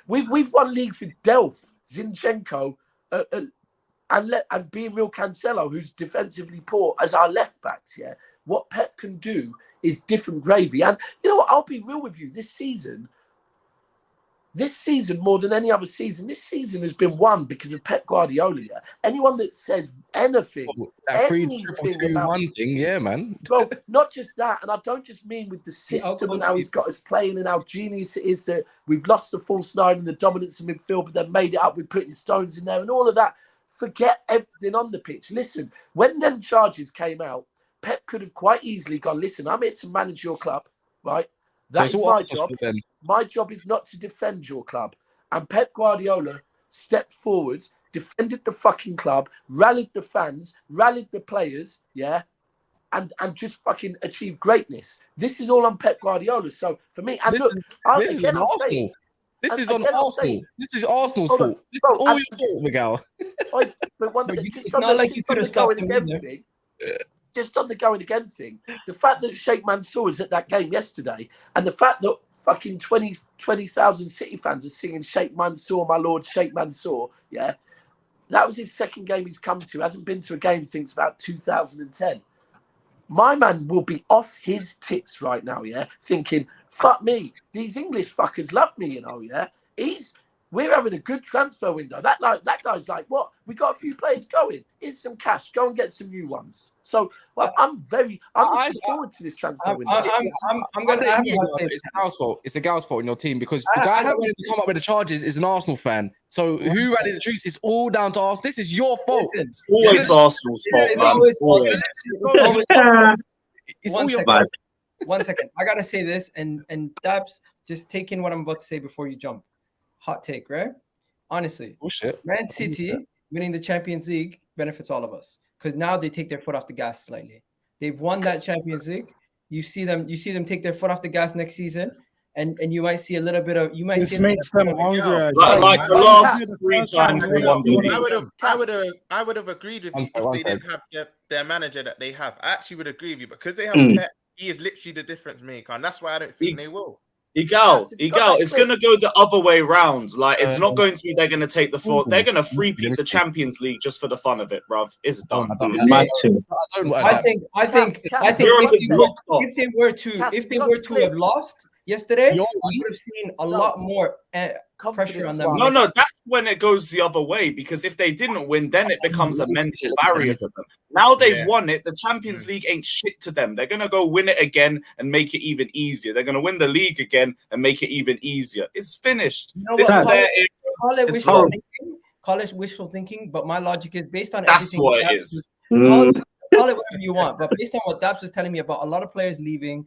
We've won leagues with Delph, Zinchenko, and being real Cancelo, who's defensively poor, as our left backs, yeah. What Pep can do is different gravy. And you know what? I'll be real with you. This season, more than any other season, this season has been won because of Pep Guardiola. Yeah? Anyone that says anything about one thing, yeah, man. Bro, not just that, and I don't just mean with the system and how he's got us playing and how genius it is that we've lost the false nine and the dominance of midfield, but then made it up with putting Stones in there and all of that. Forget everything on the pitch. Listen, when them charges came out, Pep could have quite easily gone, listen, I'm here to manage your club, right? That's my job. My job is not to defend your club. And Pep Guardiola stepped forward, defended the fucking club, rallied the fans, rallied the players, yeah, and just fucking achieved greatness. This is all on Pep Guardiola. So for me, and this is Arsenal. This is on Arsenal. This is Arsenal's fault. This is all your fault, Miguel. But once just on the going again thing. Just on the going again thing, the fact that Sheikh Mansour was at that game yesterday, and the fact that fucking 20,000 City fans are singing Sheikh Mansour, my lord, Sheikh Mansour, yeah, that was his second game he's come to. Hasn't been to a game since about 2010. My man will be off his tits right now, yeah, thinking, fuck me, these English fuckers love me, you know, yeah. We're having a good transfer window. That guy's like, what? We got a few players going. Here's some cash. Go and get some new ones. So, I'm looking forward to this transfer window. It's a gal's fault. It's a gal's fault in your team because the guy that wants to come up with the charges is an Arsenal fan. So who rallied the troops? It's all down to Arsenal. This is your fault. It's always Arsenal's fault, man. It's all your fault. 1 second. I gotta say this, and Daps, just take in what I'm about to say before you jump. Hot take, right? Honestly, Oh shit. Man City winning the Champions League benefits all of us because now they take their foot off the gas slightly. They've won that Champions League. You see them take their foot off the gas next season, and you might see a little bit of This makes them hungrier. Like the last 3 times they won the league. I would have agreed with you if they didn't have their manager that they have. I actually would agree with you because they have Pep. He is literally the difference maker, and that's why I don't think they will. Egal, it's going to go the other way round. Like, it's not going to be they're going to take the floor. They're going to three-peat the Champions League just for the fun of it, bruv. It's done. I think if they were to have lost yesterday, we would have seen a lot more pressure on them. No, that's when it goes the other way, because if they didn't win, then it becomes a mental barrier for them. Now they've won it. The Champions League ain't shit to them. They're going to go win it again and make it even easier. They're going to win the league again and make it even easier. It's finished. This is their call it wishful thinking, but my logic is based on that's everything. what it is. Call it whatever you want, but based on what Daps was telling me about a lot of players leaving,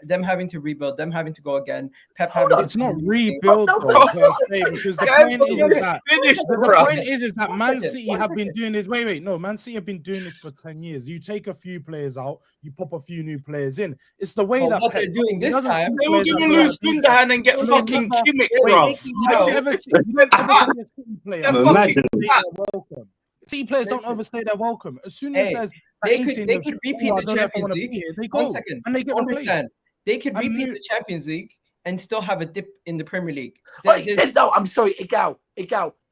them having to rebuild, them having to go again. Pep it's not rebuild, because the point is that Man City have been doing this. Man City have been doing this for 10 years. You take a few players out, you pop a few new players in. It's the way that what they're doing this time. They were going to lose Gundogan and get fucking Kimmich, bro. City players don't overstay their welcome. As soon as there's they could repeat the Champions League. They go. 1 second. And they get Understand? They could repeat the Champions League and still have a dip in the Premier League. No, I'm sorry, Egal,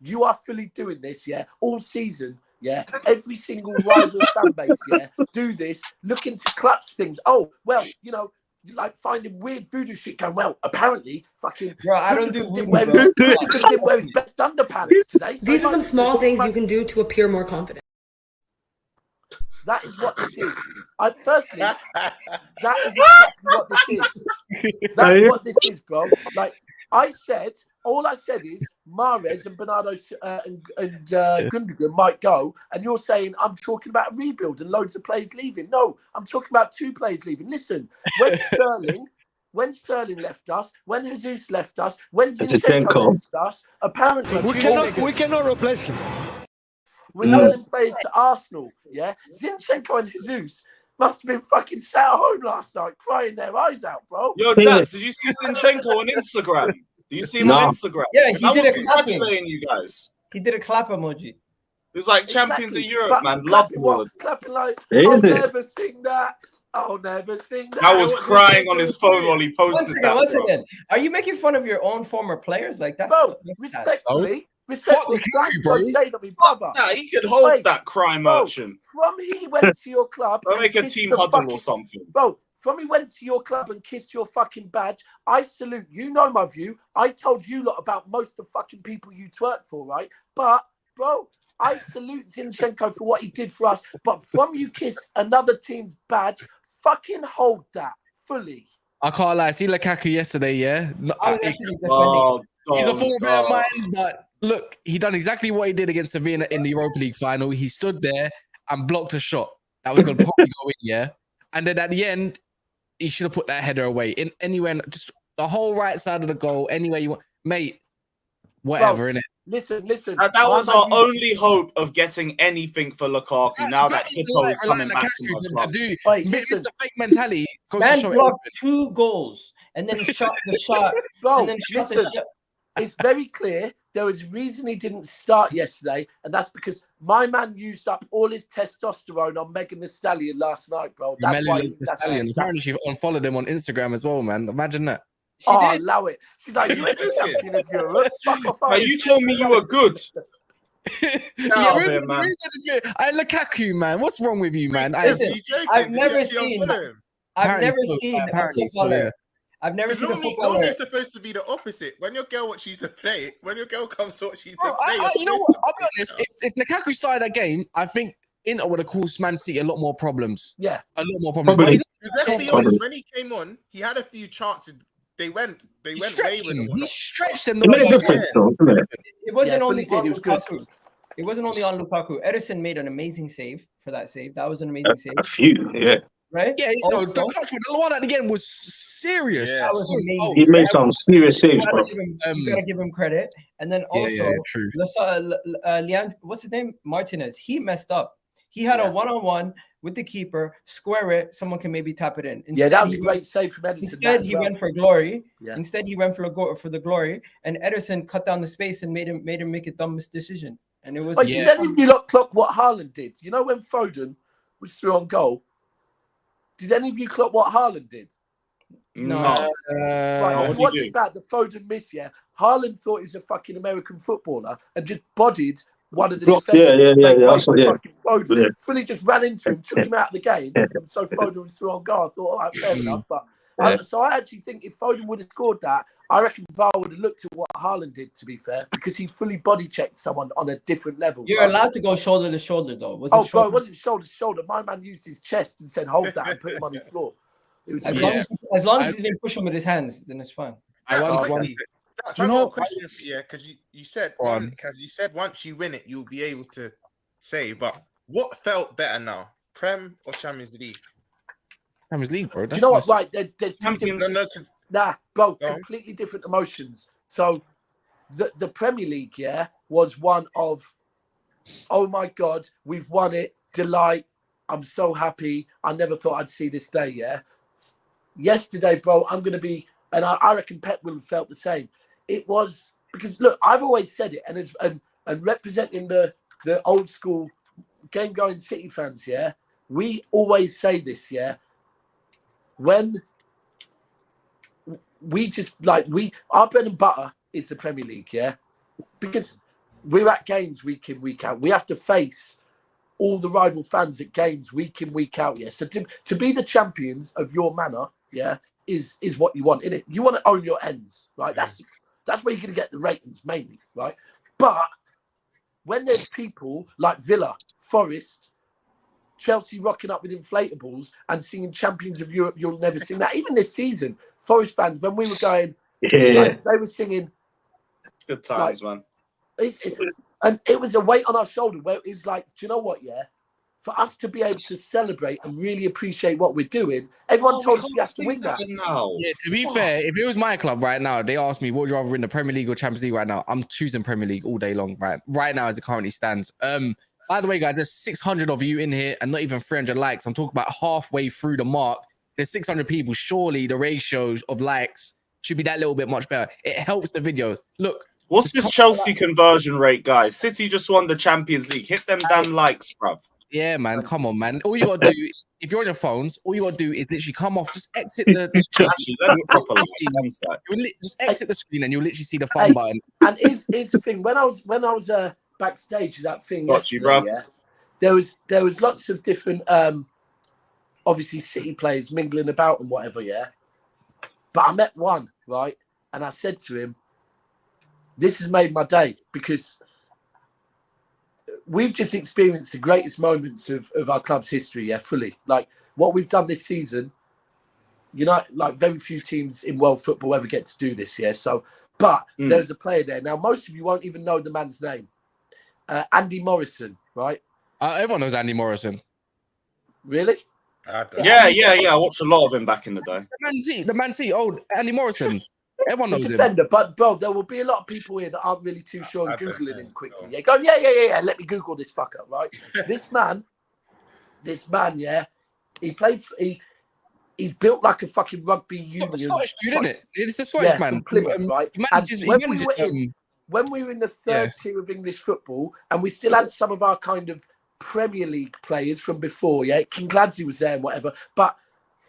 you are fully doing this, all season, every single rival fan base, do this, looking to clutch things. Oh, well, like finding weird voodoo shit going, well, apparently fucking I don't do didn't wear his best underpants today. So these are some small things you can do to appear more confident. That is what this is. Firstly, that is exactly what this is. That's what this is, bro. Like all I said is Mahrez and Bernardo and Gundogan might go, and you're saying I'm talking about a rebuild and loads of players leaving. No, I'm talking about 2 players leaving. Listen, when Sterling left us, when Jesus left us, when Zinchenko left us, apparently we cannot replace him. We're selling players to Arsenal. Zinchenko and Jesus must have been fucking sat at home last night crying their eyes out, bro. Yo, Daps, did you see Zinchenko on Instagram? Do you see him on Instagram? Yeah, he did a congratulating you guys. He did a clap emoji. It's like Champions of Europe, man. Love it. Clapping like, I'll never sing that. I'll never sing that. I was crying on his phone while he posted that. Once again, are you making fun of your own former players? Like that's respectfully, He could hold that cry merchant. From he went to your club. Don't make a team huddle or something. Bro, from he went to your club and kissed your fucking badge, I salute. You know my view. I told you lot about most of the fucking people you twerk for, right? But, bro, I salute Zinchenko for what he did for us. But from you kiss another team's badge, fucking hold that fully. I can't lie. See Lukaku yesterday, he's a full bear of mine, but look, he done exactly what he did against Sevilla in the Europa League final. He stood there and blocked a shot that was going to probably go in, and then at the end, he should have put that header away in anywhere, just the whole right side of the goal, anywhere you want, mate. Whatever, innit? Listen. That was our only hope of getting anything for Lukaku. Now that Hippo is coming back to my club. It's a fake mentality. Man blocked 2 goals and then shot the shot. Bro, and then shot the shot. It's very clear there was a reason he didn't start yesterday, and that's because my man used up all his testosterone on Megan Thee Stallion last night, bro. That's why. Apparently, she unfollowed him on Instagram as well, man. Imagine that. Allow it. She's like, you ain't the champion of Europe. Fuck off. You told me you were good. Lukaku, man. What's wrong with you, man? I've never seen a footballer. I've never seen a footballer. Normally it's supposed to be the opposite. When your girl watches you to play, when your girl comes to watch you to play. You know what? I'll be honest. If Lukaku started that game, I think Inter would have caused Man City a lot more problems. Yeah. A lot more problems. Let's be honest, when he came on, he had a few chances. They went way with him. He stretched them. It wasn't only on Lukaku. It wasn't only on Lukaku. Ederson made an amazing save for that save. That was an amazing save. A few, yeah. right? Yeah, you know, the clutch one, the one at the end was serious. Yeah. That was amazing. He made some serious saves, bro. You gotta give him credit. And then also, true. Leandro, what's his name? Martinez. He messed up. He had a one-on-one with the keeper, square it. Someone can maybe tap it in. Instead, that was a great save from Edison. Instead, he went for glory. Yeah. Instead, he went for the glory, and Edison cut down the space and made him make a dumb decision. And it was. But did any of you lot clock what Haaland did? You know when Foden was through on goal. Did any of you clock what Haaland did? No. Right, watch it back. The Foden miss, yeah. Haaland thought he was a fucking American footballer and just bodied one of the defenders. Fucking Foden fully just ran into him, took him out of the game, and so Foden was through on goal. I thought, all right, fair enough. But so I actually think if Foden would have scored that, I reckon VAR would have looked at what Haaland did, to be fair, because he fully body checked someone on a different level. You're allowed to go shoulder to shoulder, though. Bro, it wasn't shoulder to shoulder. My man used his chest and said, hold that, and put him on the floor. It was as long as he didn't push him with his hands, then it's fine. Because you said once you win it, you'll be able to say. But what felt better now, Prem or Champions League? Champions League, bro. Do you know what? Right, there's Champions. Nah, bro, completely different emotions. So, the Premier League, was one of, oh my God, we've won it, delight. I'm so happy. I never thought I'd see this day. Yesterday, bro, I'm gonna be. And I reckon Pep will have felt the same. It was because look, I've always said it, and representing the old school game going City fans, we always say this, when we just our bread and butter is the Premier League, because we're at games week in, week out. We have to face all the rival fans at games week in, week out, So to be the champions of your manor, is what you want, innit? You want to own your ends, right? That's where you're going to get the ratings mainly, right? But when there's people like Villa, Forest, Chelsea rocking up with inflatables and singing Champions of Europe, you'll never sing that. Even this season, Forest fans, when we were going, they were singing. Good times, man. And it was a weight on our shoulder where it was like, do you know what, for us to be able to celebrate and really appreciate what we're doing, everyone told us we have to win that. Yeah, to be fair, if it was my club right now, they asked me, what would you rather win, the Premier League or Champions League right now? I'm choosing Premier League all day long, right now as it currently stands. By the way, guys, there's 600 of you in here and not even 300 likes. I'm talking about halfway through the mark. There's 600 people. Surely the ratios of likes should be that little bit much better. It helps the video. Look. What's this Chelsea conversion rate, guys? City just won the Champions League. Hit them damn likes, bruv. Yeah, man. Come on, man. All you got to do, if you're on your phones, all you got to do is literally come off, just exit the screen. Actually, let me properly just exit the screen and you'll literally see the phone button. And here's the thing. When I was backstage at that thing yesterday, there was lots of different, obviously City players mingling about and whatever, But I met one, right? And I said to him, this has made my day because we've just experienced the greatest moments of our club's history, fully. Like what we've done this season, like very few teams in world football ever get to do this, So, but there's a player there. Now, most of you won't even know the man's name. Andy Morrison, right? Everyone knows Andy Morrison. Really? Yeah. I watched a lot of him back in the day. The Man City, old Andy Morrison. Everyone knows defender, him. But bro, there will be a lot of people here that aren't really too sure and Googling him quickly. Yeah, going, yeah. Let me Google this fucker, right? This man, he played. He's built like a fucking rugby union. Scottish dude, isn't it? It's the Scottish man. Plymouth, right? When we were in the third tier of English football, and we still had some of our kind of Premier League players from before, King Gladsley was there and whatever, but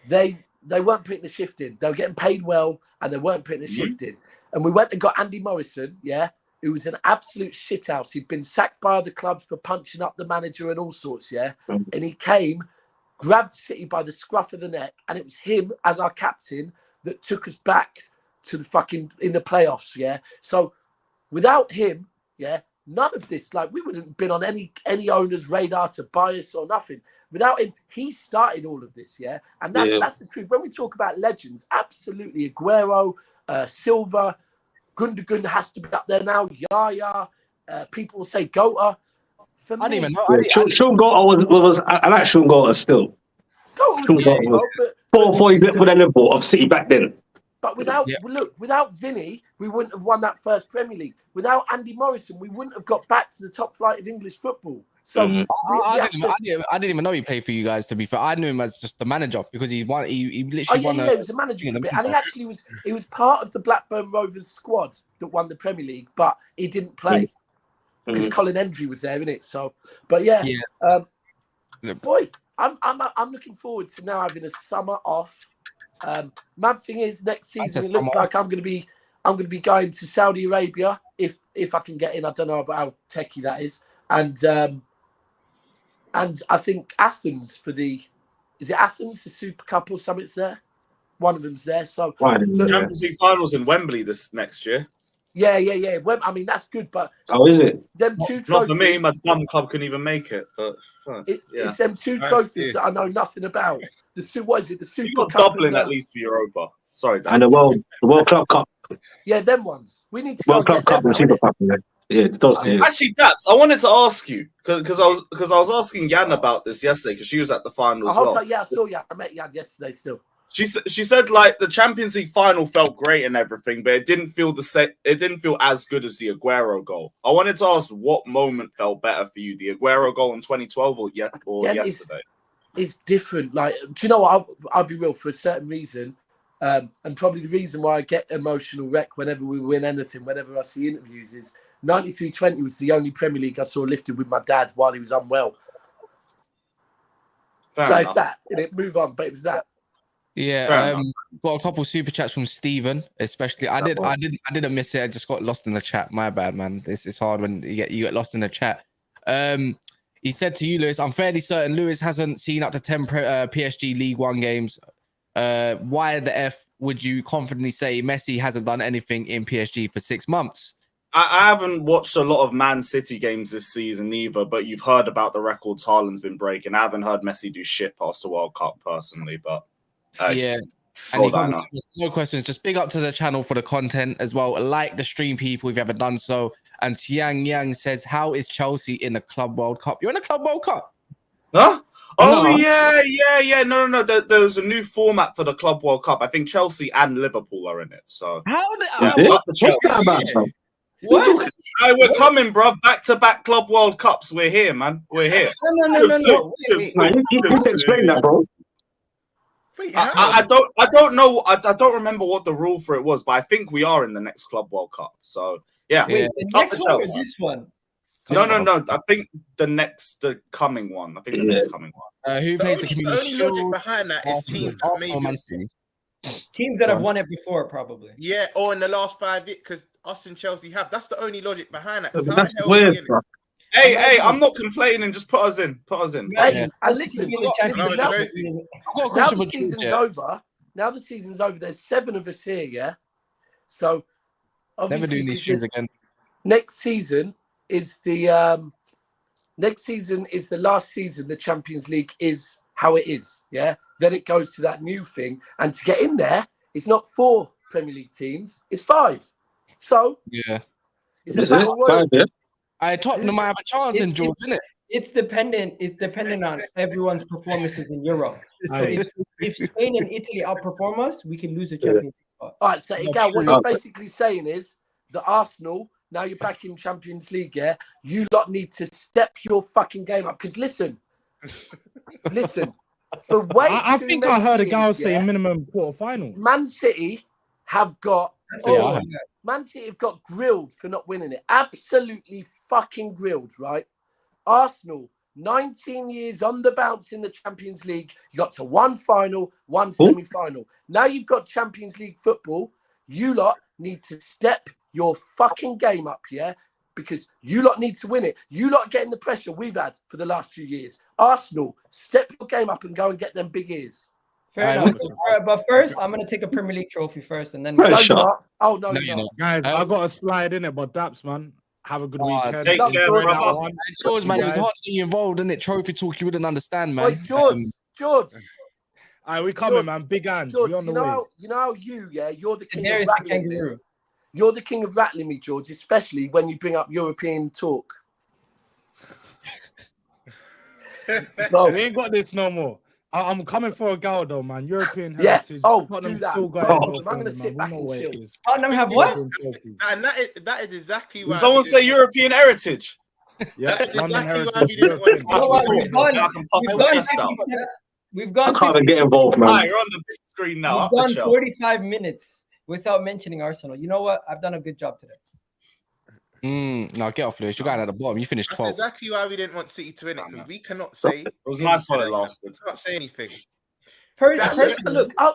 they weren't putting the shift in. They were getting paid well, and they weren't putting the shift in. And we went and got Andy Morrison, who was an absolute shithouse. He'd been sacked by other clubs for punching up the manager and all sorts, And he came, grabbed City by the scruff of the neck, and it was him as our captain that took us back to the fucking in the playoffs, So without him, none of this, like we wouldn't have been on any owner's radar to buy us or nothing. Without him, he started all of this, and that's the truth. When we talk about legends, absolutely, Aguero, Silva, Gundogan has to be up there now. Yaya, people will say Gota. For I don't me, even know. Sean Gota I like Sean Gota still. Gota Talk about bro, but 4 or 4 level level of City back then. But without Vinny, we wouldn't have won that first Premier League. Without Andy Morrison, we wouldn't have got back to the top flight of English football. So I didn't even know he played for you guys. To be fair, I knew him as just the manager because he won. He literally won. He was a manager for a bit, and he actually was. He was part of the Blackburn Rovers squad that won the Premier League, but he didn't play because Colin Hendry was there, innit? So, but boy, I'm looking forward to now having a summer off. Mad thing is, next season it looks like I'm going to be going to Saudi Arabia if I can get in. I don't know about how techie that is, and I think Athens is it Athens the Super Cup or something's there? One of them's there. So Champions League finals in Wembley this next year. Yeah. I mean that's good, but is it? Them two trophies. Not for me. My dumb club couldn't even make it. But it's them two trophies that I know nothing about. What is it? The Super you got Cup Dublin at least for Europa. Sorry, Dan. And the World Club Cup. Yeah, them ones. We need to World Club Cup and Super Cup. Yeah, it does. Yeah. Actually, Daps, I wanted to ask you because I was asking Jan about this yesterday because she was at the final as well. I saw Jan. I met Jan yesterday. Still, she said like the Champions League final felt great and everything, but it didn't feel the same. It didn't feel as good as the Aguero goal. I wanted to ask what moment felt better for you, the Aguero goal in 2012 or yesterday? It's different. Like, do you know what? I'll be real for a certain reason. And probably the reason why I get emotional wreck whenever we win anything, whenever I see interviews, is 93-20 was the only Premier League I saw lifted with my dad while he was unwell. It's that. Move on, but it was that. Yeah, got a couple super chats from Stephen, especially. I didn't miss it. I just got lost in the chat. My bad, man. It's hard when you get lost in the chat. He said to you, Lewis, I'm fairly certain Lewis hasn't seen up to 10 PSG League One games. Why the F would you confidently say Messi hasn't done anything in PSG for 6 months? I haven't watched a lot of Man City games this season either, but you've heard about the records Haaland's been breaking. I haven't heard Messi do shit past the World Cup personally, but yeah. And no questions. Just big up to the channel for the content as well. Like the stream, people, if you haven't done so. And Tiang Yang says, "How is Chelsea in the Club World Cup? You're in the Club World Cup, huh? Oh yeah. No. There's a new format for the Club World Cup. I think Chelsea and Liverpool are in it. So what? We're coming, bro. Back-to-back Club World Cups. We're here, man. We're here. No. You explain that, bro. I don't know. I don't remember what the rule for it was, but I think we are in the next Club World Cup. So yeah. Wait, the next one or this one? No. I think the coming one. I think the next coming one. Who plays the only logic behind that is teams that have won it before, probably. Yeah, or in the last 5 years, because us and Chelsea have. That's the only logic behind that. That's weird, bro. Hey, I'm not complaining. Just put us in. Hey, and listen, now the season's over. Now the season's over. There's 7 of us here, yeah? So, never doing these streams again. Next season is the last season. The Champions League is how it is, yeah? Then it goes to that new thing. And to get in there, it's not 4 Premier League teams. It's 5. So, it's a battle royal. Tottenham might have a chance in George, isn't it? It's dependent on everyone's performances in Europe. So if Spain and Italy outperform us, we can lose the Champions League spot. All right, so Egal, what you're basically saying is that Arsenal, now you're back in Champions League, yeah? You lot need to step your fucking game up. Because listen, for way I think I heard a guy say minimum quarterfinals. Man City have got grilled for not winning it. Absolutely fucking grilled, right? Arsenal, 19 years on the bounce in the Champions League. You got to 1 final, 1 semi-final. Now you've got Champions League football. You lot need to step your fucking game up, yeah? Because you lot need to win it. You lot getting the pressure we've had for the last few years. Arsenal, step your game up and go and get them big ears. Fair enough. But first, I'm going to take a Premier League trophy first, and then... No, you're not. Oh, no, you're not. Guys, I got to slide in it, but Daps, man. Have a good weekend. Take care, brother. George, man, it was hard to see you involved, isn't it? Trophy talk, you wouldn't understand, man. Wait, George. All right, we coming, man. Big hands. George, we on the way. You know how you're the king of rattling me. You're the king of rattling me, George, especially when you bring up European talk. We ain't got this no more. I'm coming for a gal though, man. European Yeah. heritage. Oh, Tottenham do that. still got Oh. involved. I'm gonna in it, sit man. back We know and what chill. it is. Tottenham have what? European trophies. And that is exactly why. Did someone say European heritage? Yeah, That is London exactly why heritage. we didn't want to European. You know what? Talk. We've gone. Now I can puff We've my gone. chest out. 50 We've I gone. can't 50 get involved, man. Hi, you're on the big screen now. We've Up the gone Chelsea. 45 minutes without mentioning Arsenal. You know what? I've done a good job today. No, get off, Lewis. You're going at the bottom. You finished That's 12. exactly why we didn't want City to win it, because we cannot say. It was nice while it lasted. We can't say anything. Personally, Look, do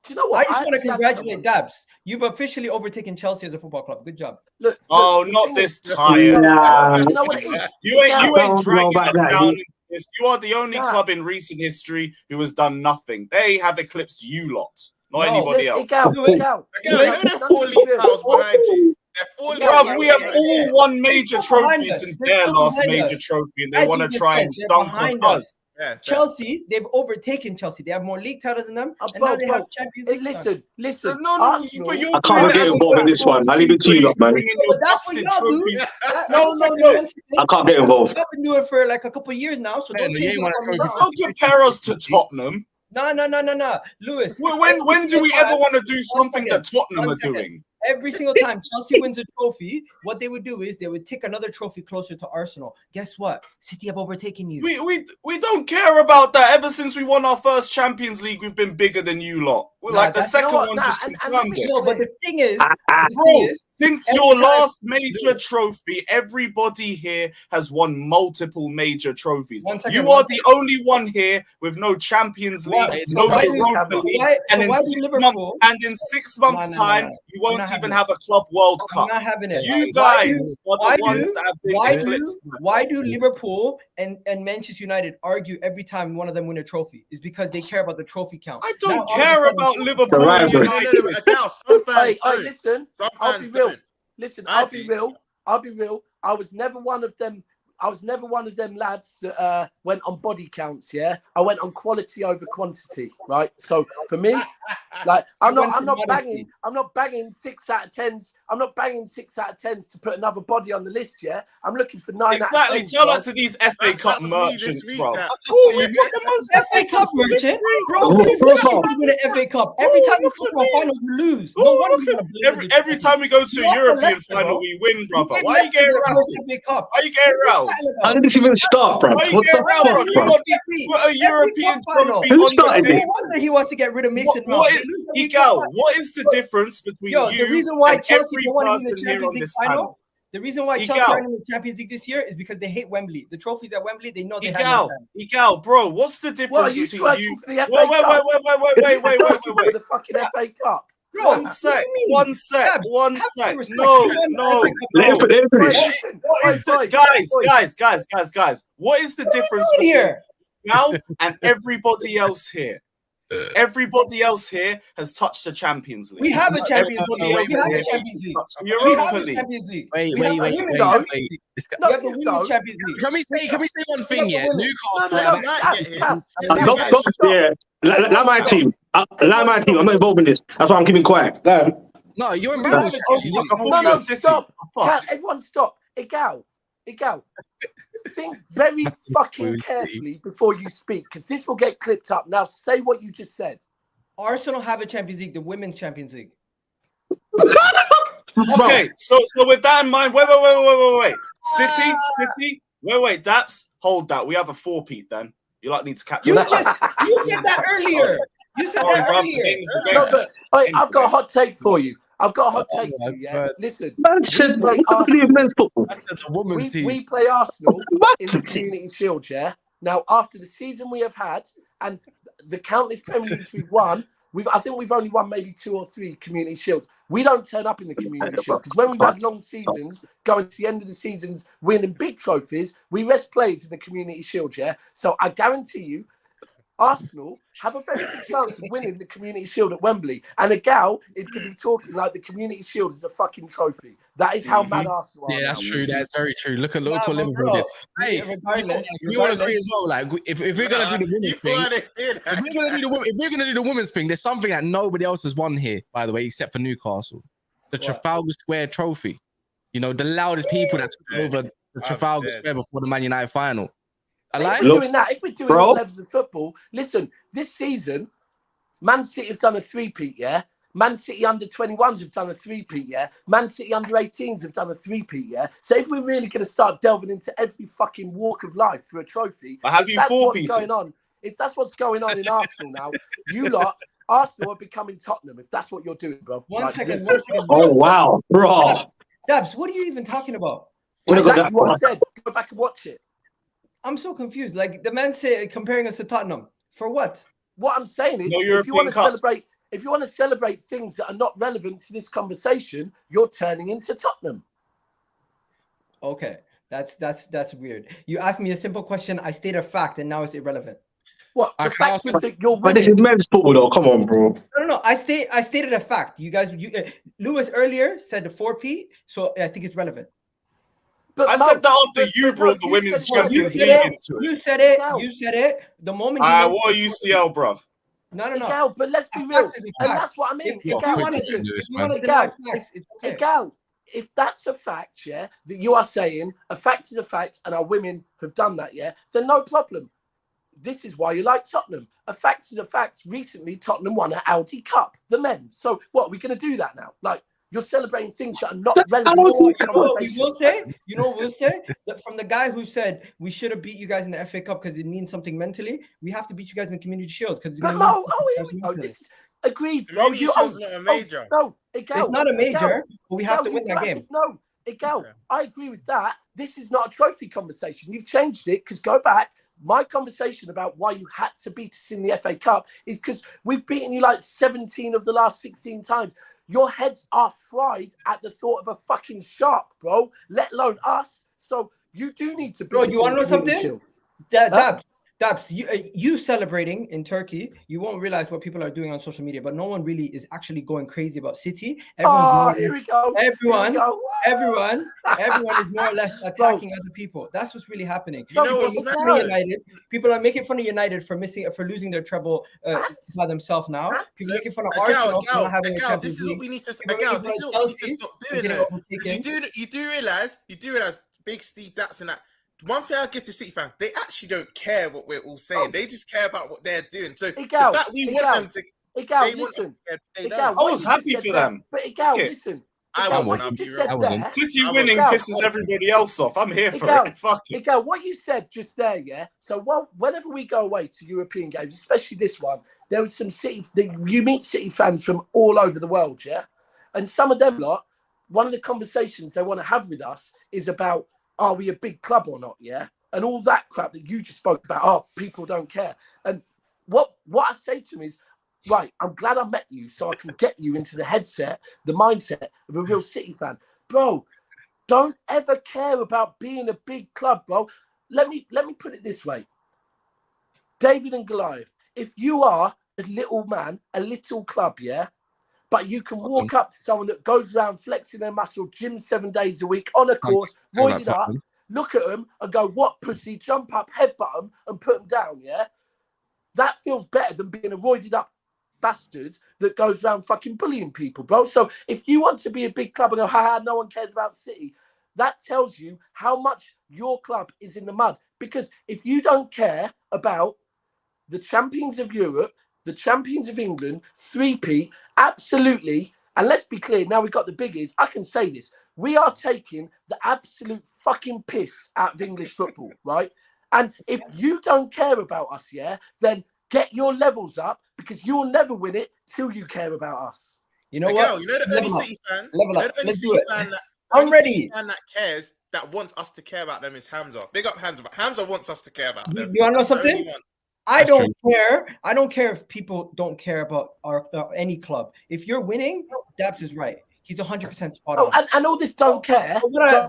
you know what? I just want to actually had congratulate someone- Dabs. You've officially overtaken Chelsea as a football club. Good job. Look, Oh, the not thing this is- tired. Nah. You know what it is? You ain't Don't know dragging about us that, down you- into this. You are the only Nah. club in recent history who has done nothing. They have eclipsed you lot, not No. anybody else. Egal. Again, they're 4 league fouls behind you. They're 4 league Bruv, fouls we have behind all you. won major behind trophies us. since They're their still last behind major us. trophy, and As they want you to just try said, and they're dunk on behind us. us. Yeah, fair. Chelsea, they've overtaken Chelsea. They have more league titles than them, and now they have Champions League. Listen. No, Arsenal. but you're I can't get involved in this one. I'll leave it to you lot, man. But that's what y'all do. No. I can't get involved. I've been doing it for like a couple of years now, so Yeah, don't no, change you up ain't on me wanna now. Don't compare us to Tottenham. No. Lewis. When do we ever want to do something that Tottenham are second. doing? Every single time Chelsea wins a trophy, what they would do is they would take another trophy closer to Arsenal. Guess what? City have overtaken you. We don't care about that. Ever since we won our first Champions League, we've been bigger than you lot. We're Nah, like the that's- second you know what? one Nah, just and confirmed it. No, but the thing is, Bro, since every your time- last major trophy, everybody here has won multiple major trophies. One second, You one are the only one here with no Champions League, Why- no why do- Europa League, why- and so in why do 6 Liverpool- months, No. time, you I'm won't not even having have a Club World I'm Cup. not having it. You Why guys do- are why the ones do- that have been Why eclipsed. do Liverpool and Manchester United argue every time one of them win a trophy? Is because they care about the trophy count. I Now, don't all of a care sudden- about Liverpool The and rivalry. United. Now, some fans Hey, don't. listen. Some I'll fans be real. don't. Listen, I I'll be do. real. I was never one of them. I was never one of them lads that went on body counts. Yeah, I went on quality over quantity. Right. So for me, like I'm went not for modesty. banging 6 out of 10s. I'm not banging 6 out of 10s to put another body on the list. Yeah, I'm looking for 9 Exactly. out of 10s. Tell bro. that to these FA That Cup was me this merchants, week, bro. that. Oh, we've got the most FA Cup merchant, bro. Oh, Who bro. said you want to win an FA Cup? Every Oh, time you look go at to a me. final, you lose. No Oh, wonder look you at- want to blame every time we go to You a lost to European Leicester, final, bro. we win, brother. gave Why you Leicester getting their around? first FA Cup. Why you getting around? How did this even start, bro? Why you What the getting around, bro? fuck, You bro? got put a European cup final. trophy Who on the started table. it? No wonder he wants to get rid of Mason What Mount. is, They lose every Egal, cup. what is the difference between Yo, you the reason why and Chelsea every don't want to win the person here Champions on League this final, panel? the reason why Egal. Chelsea aren't in the Champions League this year is because they hate Wembley. The trophies at Wembley, they know they have no chance. Egal, bro, what's the What are difference you between striking you? for the FA Wait, Cup? wait. For the fucking FA Cup. Bro, One what sec, do you mean? one sec, Dabs, one have some sec. respect. No, You won the no, FA Cup. Let him no. finish. Wait, listen. What is the Boys, guys? What is the difference What are you doing between here? now and everybody else here? Everybody else here has touched the Champions League. We have a Champions League. Everybody We else have here a Champions League. touched the We have Europa a League. Champions League. Wait. We have the women's Champions League. This guy- No, We have the you women's don't. Champions League. Can we say one thing? have the Yeah, women. Newcastle. No. Might That's get his. Cass. Might Stop, get stop, his. yeah. Allow my team. Allow my team. I'm not involved in this. That's why I'm keeping quiet. Go on. No, you're We have embarrassed. a Oh, Champions fuck, League. I thought you were City. Stop. Fuck. Can't everyone stop. Egal. Think very fucking City. carefully before you speak, because this will get clipped up. Now say what you just said. Arsenal have a Champions League, the women's Champions League. Okay, so with that in mind, wait. City, wait, Daps, hold that. We have a four-peat then. You like need to catch You up. said that earlier. You said Sorry, that bruv, earlier. the game's the No, game. but I've got a hot take for you. Oh Yeah, listen. Man said, play what does it do with men's football? I said the women's team. We play Arsenal in the What? Community Shield, yeah. Now, after the season we have had and the countless Premier Leagues we've won, I think we've only won maybe 2 or 3 Community Shields. We don't turn up in the Community Shield because when we've had long seasons, going to the end of the seasons, winning big trophies, we rest players in the Community Shield, yeah. So I guarantee you, Arsenal have a very good chance of winning the Community Shield at Wembley. And Egal is going to be talking like the Community Shield is a fucking trophy. That is how mad Arsenal are. Yeah, that's now. true. That's very true. Look at what Nah, but Liverpool bro, did. Hey, regardless, you want to agree as well? Like, if we're gonna do the women's thing, if we're gonna do the women's thing, there's something that nobody else has won here, by the way, except for Newcastle. The Trafalgar Square Trophy. You know, the loudest people that took over the Trafalgar Square before the Man United final. I If like. we're doing that, if we're doing Bro. all levels of football, listen, this season, Man City have done a three-peat, yeah? Man City under 21s have done a three-peat, yeah? Man City under 18s have done a three-peat, yeah? So if we're really going to start delving into every fucking walk of life for a trophy, But have if you that's what's four-peated? going on, if that's what's going on in Arsenal now, you lot, Arsenal are becoming Tottenham, if that's what you're doing, bro. One Like, second. Oh wow, bro. Dabs, what are you even talking about? Wouldn't go Exactly that what I far. said. Go back and watch it. I'm so confused. Like the man say comparing us to Tottenham for what? What I'm saying is, No if you European want to Cups. celebrate, if you want to celebrate things that are not relevant to this conversation, you're turning into Tottenham. Okay, that's weird. You asked me a simple question. I stated a fact, and now it's irrelevant. What I the can fact also- is that you're But this is winning. men's football, though. Come on, bro. No. I stated a fact. You guys, Lewis earlier said the 4P, so I think it's relevant. But I Mo, said that after but you brought the you Women's said- You Champions said League it. into it. You said it. Egal. You said it. The moment. What are UCL, bruv? No. Egal, but let's be A real, fact is a and fact. that's what I mean. If you Egal, want listen, to deny Egal, facts, it's okay. Egal, if that's a fact, yeah, that you are saying a fact is a fact, and our women have done that, yeah, then no problem. This is why you like Tottenham. A fact is a fact. Recently, Tottenham won an Audi Cup, the men's. So what, are we going to do that now? Like, you're celebrating things that are not relevant to this You know what we conversation. will say? You know what we'll say? That from the guy who said we should have beat you guys in the FA Cup because it means something mentally, we have to beat you guys in the Community Shield because it's But going Mo, to here we go. This is agreed, bro. Community Shield's not a major. No, Egal, It's not a major, Egal, but we have Egal, to you win don't that have game. to- No, Egal, Okay. I agree with that. This is not a trophy conversation. You've changed it because go back. My conversation about why you had to beat us in the FA Cup is because we've beaten you like 17 of the last 16 times. Your heads are fried at the thought of a fucking shark, bro, let alone us. So you do need to beat Bro, us you want in to the know Community something? Shield. Daps, you celebrating in Turkey, you won't realize what people are doing on social media, but no one really is actually going crazy about City. Here we go. Everyone Here we go. everyone is more or less attacking other people. That's what's really happening. You know People what's are making mad? fun of United. People are making fun of United for losing their treble by themselves now. People are making fun of Arsenal for not having a Egal, Champions this is what League. we need to. People are Egal, making this is fun what of we need to Chelsea stop for doing. getting Though. overtaken. You do realize, Big Steve Daps and that. One thing I give to City fans, they actually don't care what we're all saying. They just care about what they're doing. So Egal, the fact we Egal, want them to, Egal, they want us listen. to, they Egal, don't. what I was you just happy said for there- them. But Egal, Okay. listen. I Egal, wasn't what you happy, just right? said I there. wasn't. City I winning Egal, pisses everybody else off. I'm here for Egal, it. Fuck it. Egal, what you said just there, yeah. So, whenever we go away to European games, especially this one, there was some you meet City fans from all over the world, yeah. And some of them lot, one of the conversations they want to have with us is about, are we a big club or not, yeah? And all that crap that you just spoke about. Oh, people don't care. And what I say to them is, right, I'm glad I met you so I can get you into the headset, the mindset of a real City fan. Bro, don't ever care about being a big club, bro. Let me put it this way. David and Goliath, if you are a little man, a little club, yeah, but you can walk up to someone that goes around flexing their muscle, gym 7 days a week, on a course, roided up, look at them and go, what pussy, jump up, headbutt them and put them down, yeah? That feels better than being a roided up bastard that goes around fucking bullying people, bro. So if you want to be a big club and go, haha, no one cares about City, that tells you how much your club is in the mud. Because if you don't care about the champions of Europe, the champions of England, 3P, absolutely, and let's be clear, now we've got the biggies, I can say this, we are taking the absolute fucking piss out of English football, right? And if you don't care about us, yeah, then get your levels up because you'll never win it till you care about us. You know Egal, what? you know the only City fan. Level You know up. the only Let's do City it. fan that. I'm only ready. City fan that cares, that wants us to care about them is Hamza. Big up Hamza, but Hamza wants us to care about them. You want to know That's the only something? one. I That's don't care. I don't care if people don't care about any club. If you're winning, Daps is right. He's 100% spot on. Oh, and all this don't care. Don't care.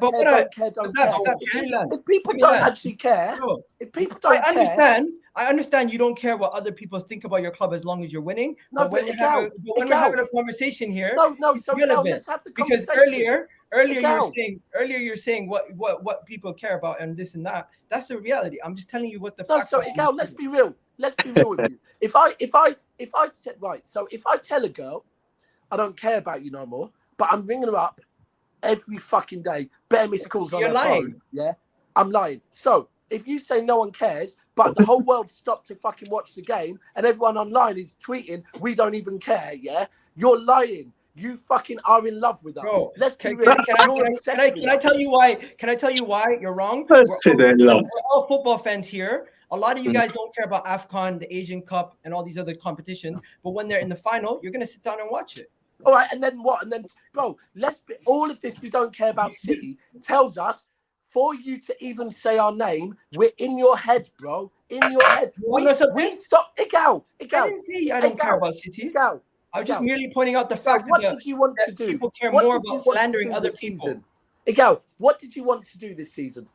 If people don't actually care, if people don't care. I understand you don't care what other people think about your club as long as you're winning. No, but when we're having a conversation here, it's relevant. let's have the Because conversation. earlier you're saying what people care about and this and that. That's the reality. I'm just telling you what the facts are. Egal, let's be real. Let's be real with you. If I tell a girl I don't care about you no more, but I'm ringing her up every fucking day, better missed calls on her phone. Yeah, I'm lying. So if you say no one cares, but the whole world stopped to fucking watch the game and everyone online is tweeting, we don't even care, yeah? You're lying. You fucking are in love with us. Bro, Let's be real. Can I tell you why? Can I tell you why you're wrong? Let's We're sit there and laugh. all football fans here. A lot of you guys don't care about AFCON, the Asian Cup, and all these other competitions. But when they're in the final, you're gonna sit down and watch it. All right, and then what? And then, bro, all of this we don't care about City tells us for you to even say our name, we're in your head, bro. In your head. We stop. Egal. I didn't say I don't care about City. Egal. I was just merely pointing out the fact what that, did you want to do? People care what more did you about want slandering to do other this people. season. Egal, what did you want to do this season?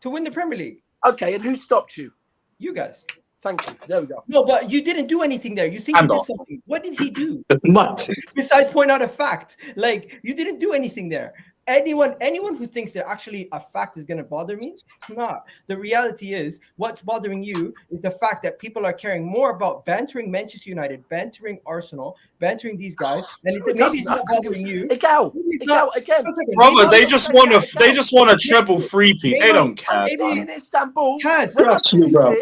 To win the Premier League. Okay, and who stopped you? You guys. Thank you. There we go. No, but you didn't do anything there. You think you did something. What did he do? Much. Besides point out a fact. Like, you didn't do anything there. Anyone who thinks that actually a fact is going to bother me, it's not. The reality is, what's bothering you is the fact that people are caring more about bantering Manchester United, bantering Arsenal, bantering these guys, and maybe it's not bothering you. Egal, again, brother, they just want a treble three-peat. They don't care. Maybe in Istanbul. Trust me, bro.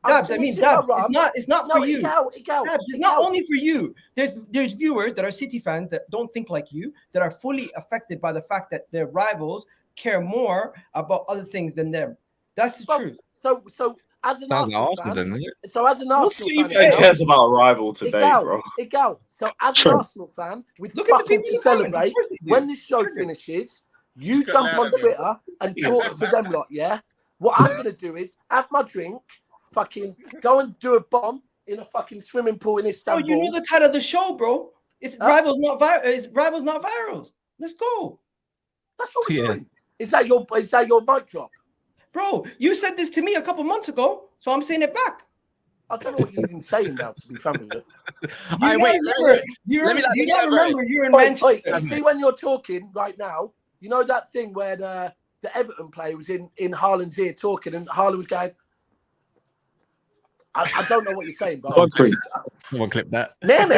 Dabs, it's not for you. Dabs, it's not only for you. There's viewers that are City fans that don't think like you, that are fully affected by the fact that their rivals care more about other things than them. That's the truth. So as an Arsenal City fan cares about a rival today, bro. Egal. So as an Arsenal fan, with fucking to celebrate, when this show finishes, you jump on Twitter and talk to them lot, yeah? What I'm going to do is have my drink, fucking go and do a bomb in a fucking swimming pool in Istanbul. Oh, you know the title of the show, bro. It's rivals, not virals. Let's go. That's what we're doing. Is that your mic drop? Bro, you said this to me a couple months ago, so I'm saying it back. I don't know what you're even saying now, to be frank with you. Let me remember you're in Manchester. You see, when you're talking right now, you know that thing where the Everton player was in Haaland's ear talking, and Haaland was going, I don't know what you're saying, but someone clip that. Let me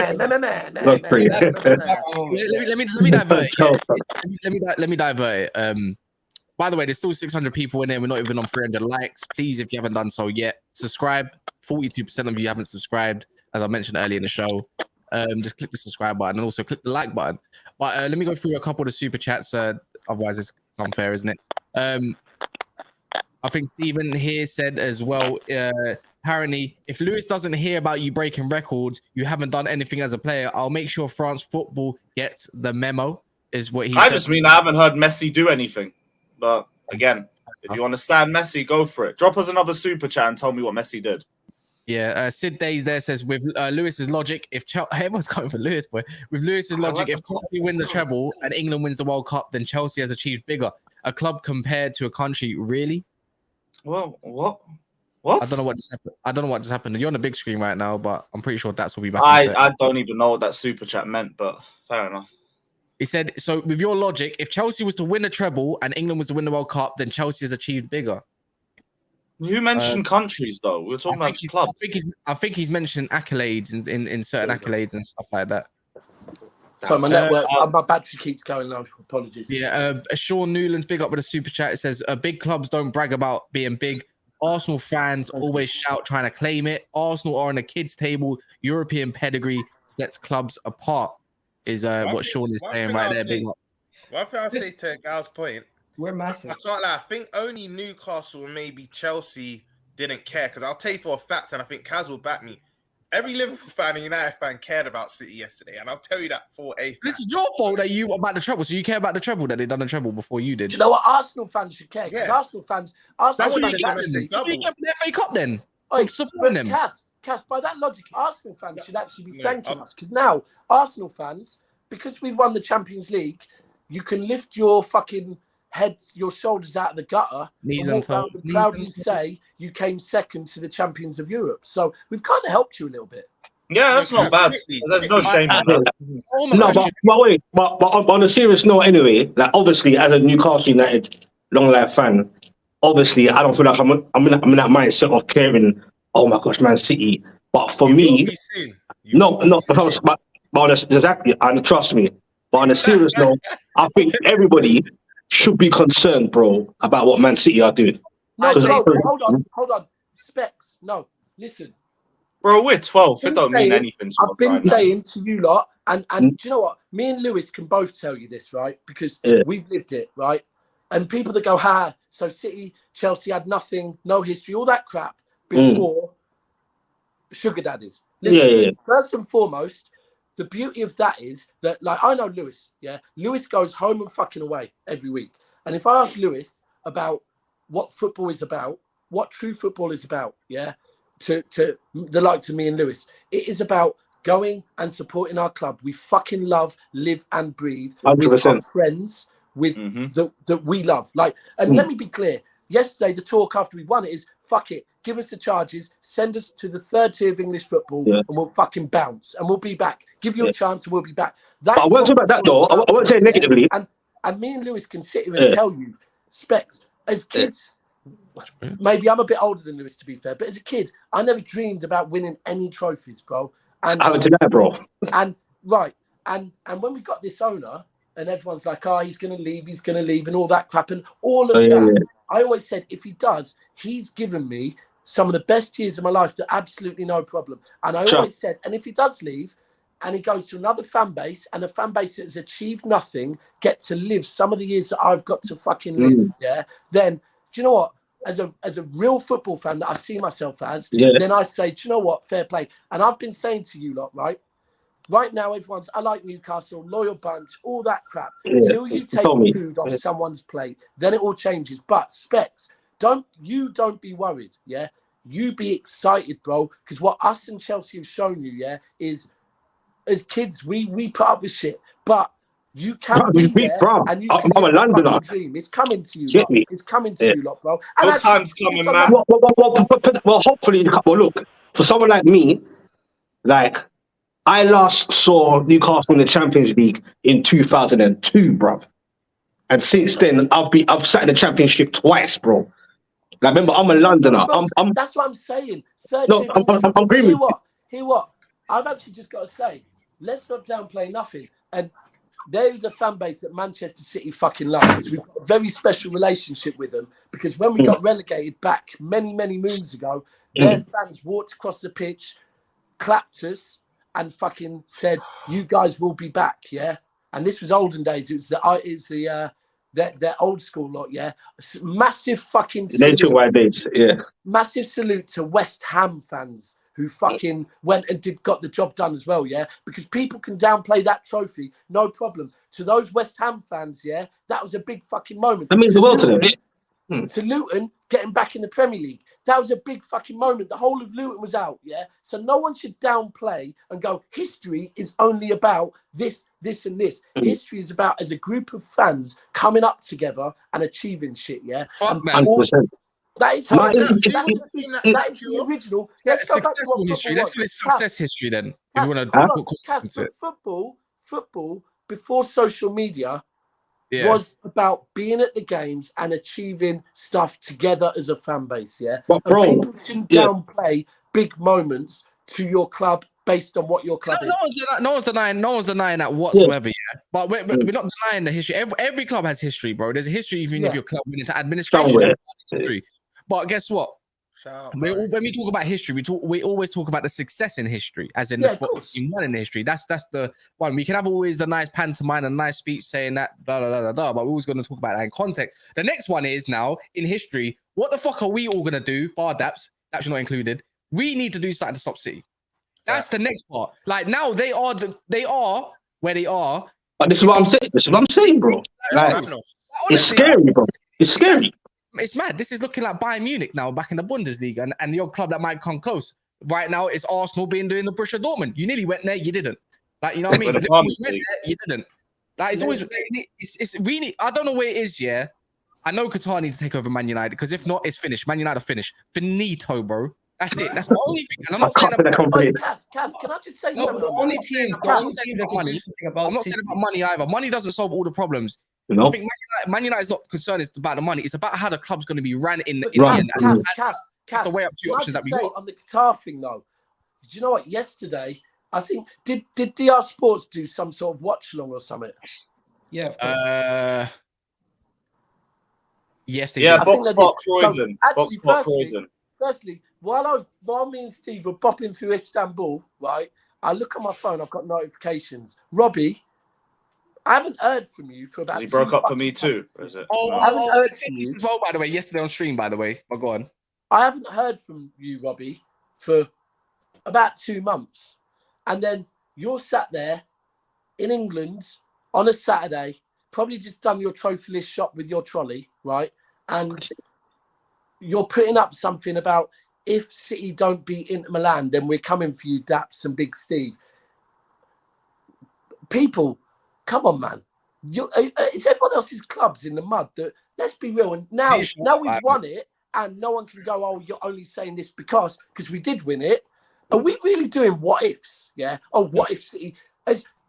divert it. Let me divert it. By the way, there's still 600 people in there. We're not even on 300 likes. Please, if you haven't done so yet, subscribe. 42% of you haven't subscribed, as I mentioned earlier in the show. Just click the subscribe button and also click the like button. But let me go through a couple of the super chats. Otherwise, it's unfair, isn't it? I think Stephen here said as well. Apparently, if Lewis doesn't hear about you breaking records, you haven't done anything as a player. I'll make sure France football gets the memo, is what he said. I just mean I haven't heard Messi do anything. But again, if you understand Messi, go for it. Drop us another super chat and tell me what Messi did. Yeah, Sid Days there says, with Lewis's logic, if everyone's coming for Lewis, boy. With Lewis's logic, if Chelsea win the treble and England wins the World Cup, then Chelsea has achieved bigger. A club compared to a country, really? Well, what? I don't know what just happened. You're on the big screen right now, but I'm pretty sure Daps will be back. I don't even know what that super chat meant, but fair enough. He said, so with your logic, if Chelsea was to win a treble and England was to win the World Cup, then Chelsea has achieved bigger. Who mentioned countries, though? We were talking about clubs. I think he's mentioned accolades in certain accolades and stuff like that. So my network, my battery keeps going low. Apologies. Yeah, Sean Newland's big up with a super chat. It says, big clubs don't brag about being big. Arsenal fans always shout trying to claim it. Arsenal are on a kids' table. European pedigree sets clubs apart, is what Sean is saying right there. Big up. One thing I'll say to Gal's point, we're massive. I can't lie. I think only Newcastle and maybe Chelsea didn't care, because I'll tell you for a fact, and I think Kaz will back me. Every Liverpool fan and United fan cared about City yesterday, and I'll tell you that for a fact. This is your fault that you about the treble. So you care about the treble, that they done the treble before you did. Do you know what? Arsenal fans should care. Because Arsenal fans That's what you get for the FA Cup then. Supporting them. Cass, by that logic, Arsenal fans should actually be thanking us, because now Arsenal fans, because we've won the Champions League, you can lift your fucking heads, your shoulders out of the gutter, and walk around and proudly say you came second to the champions of Europe. So we've kind of helped you a little bit. Yeah, that's not bad. There's no shame in that. No, but wait, but on a serious note, anyway, like obviously as a Newcastle United long life fan, obviously I don't feel like I'm in that mindset of caring. Oh my gosh, Man City. But for me, but exactly, and trust me. But on a serious note, I think everybody should be concerned, bro, about what Man City are doing. No, I say no, so. hold on. Specs, no. Listen. Bro, we're 12. It Been don't mean saying- anything to I've us been right now. saying to you lot, and do you know what? Me and Lewis can both tell you this, right? Because we've lived it, right? And people that go, so City, Chelsea had nothing, no history, all that crap before sugar daddies. Listen, first and foremost, the beauty of that is that, like, I know Lewis, yeah? Lewis goes home and fucking away every week. And if I ask Lewis about what football is about, what true football is about, yeah? To the likes of me and Lewis, it is about going and supporting our club. We fucking love, live and breathe 100%. with our friends, with that we love. Like, and let me be clear. Yesterday, the talk after we won it is, fuck it, give us the charges, send us to the third tier of English football, and we'll fucking bounce, and we'll be back. Give you a chance, and we'll be back. That But I won't talk about that though. I won't say it negatively. And me and Lewis can sit here and tell you, Specs, as kids. Maybe I'm a bit older than Lewis, to be fair, but as a kid, I never dreamed about winning any trophies, bro. And I haven't done that, bro. And when we got this owner, and everyone's like, he's gonna leave, and all that crap, and all of that. I always said, if he does, he's given me some of the best years of my life. That absolutely no problem. And I always said, and if he does leave, and he goes to another fan base, and a fan base that has achieved nothing, get to live some of the years that I've got to fucking live, then do you know what? As a real football fan that I see myself as, then I say, do you know what? Fair play. And I've been saying to you lot, right now, I like Newcastle, loyal bunch, all that crap. Till you take food off someone's plate, then it all changes. But Specs, don't be worried, You be excited, bro. Because what us and Chelsea have shown you, is as kids, we put up with shit. But you can be there, and you can live the fucking dream. It's coming to you, lot. It's coming to you, lot, bro. And Your time's coming, man. Well, hopefully, look, for someone like me, like, I last saw Newcastle in the Champions League in 2002, bro. And since then, I've sat in the Championship twice, bro. Like, remember, I'm a Londoner. That's what I'm saying. I'm agreeing with you. Hear what? I've actually just got to say, let's not downplay nothing. And there is a fan base that Manchester City fucking love, because we've got a very special relationship with them. Because when we got relegated back many, many moons ago, their fans walked across the pitch, clapped us, and fucking said, "You guys will be back, yeah." And this was olden days. It was their old school lot, yeah. Massive fucking salute. Massive salute to West Ham fans who fucking went and got the job done as well, yeah? Because people can downplay that trophy, no problem. To those West Ham fans, yeah, that was a big fucking moment. That means the world to them. To Luton getting back in the Premier League, that was a big fucking moment. The whole of Luton was out, yeah? So no one should downplay and go, history is only about this, and this. History is about, as a group of fans, coming up together and achieving shit, yeah? Fuck, man. That is the original. Let's go back to what history. football Let's call it success history then. If you want to football before social media was about being at the games and achieving stuff together as a fan base. Yeah, but and people shouldn't downplay big moments to your club based on what your club is. No one's denying that whatsoever. Yeah, but we're not denying the history. Every club has history, bro. There's a history even if your club went into administration. History. But guess what? When we talk about history, we always talk about the success in history, as in the team won in history. That's the one. We can have always the nice pantomime and nice speech saying that, blah, blah, blah, blah, blah, but we're always going to talk about that in context. The next one is now, in history, what the fuck are we all going to do, bar Daps, Daps not included, we need to do something to stop City. That's the next part. Like, now they are where they are. But this is what I'm saying, bro. Like, it's scary, bro. It's scary. It's mad. This is looking like Bayern Munich now, back in the Bundesliga, and your club that might come close. Right now, it's Arsenal being doing the Borussia Dortmund. You nearly went there, you didn't. Like, you know what I mean? You went there, you didn't. Like, it's always, it's really, I don't know where it is, yeah. I know Qatar needs to take over Man United, because if not, it's finished. Man United are finished. Finito, bro. That's it. That's the only thing. And I'm not saying about Cass, can I just say something? I'm not saying about money. I'm not saying about money either. Money doesn't solve all the problems. No. I think Man United is not concerned about the money. It's about how the club's going to be ran in the end. Cass, the way up to options that we got. On the Qatar thing, though, did you know what? Yesterday, I think, did DR Sports do some sort of watch along or something? Yeah. Yes, they Yeah, did. box they spot did. So, Croydon. actually, Box spot Croydon. Firstly, while me and Steve were bopping through Istanbul, right, I look at my phone, I've got notifications. Robbie, I haven't heard from you for about He 2 broke up for me fucking too. months. Is it? Oh, I haven't heard I said from this you. as well, by the way, yesterday on stream, by the way. But go on. I haven't heard from you, Robbie, for about 2 months. And then you're sat there in England on a Saturday, probably just done your trophy list shop with your trolley, right? And you're putting up something about if City don't beat Inter Milan, then we're coming for you, Daps and Big Steve. People, come on, man. It's everyone else's clubs in the mud. That, let's be real. And now we've won it, and no one can go, oh, you're only saying this because we did win it. Are we really doing what ifs? Yeah. Oh, what if City?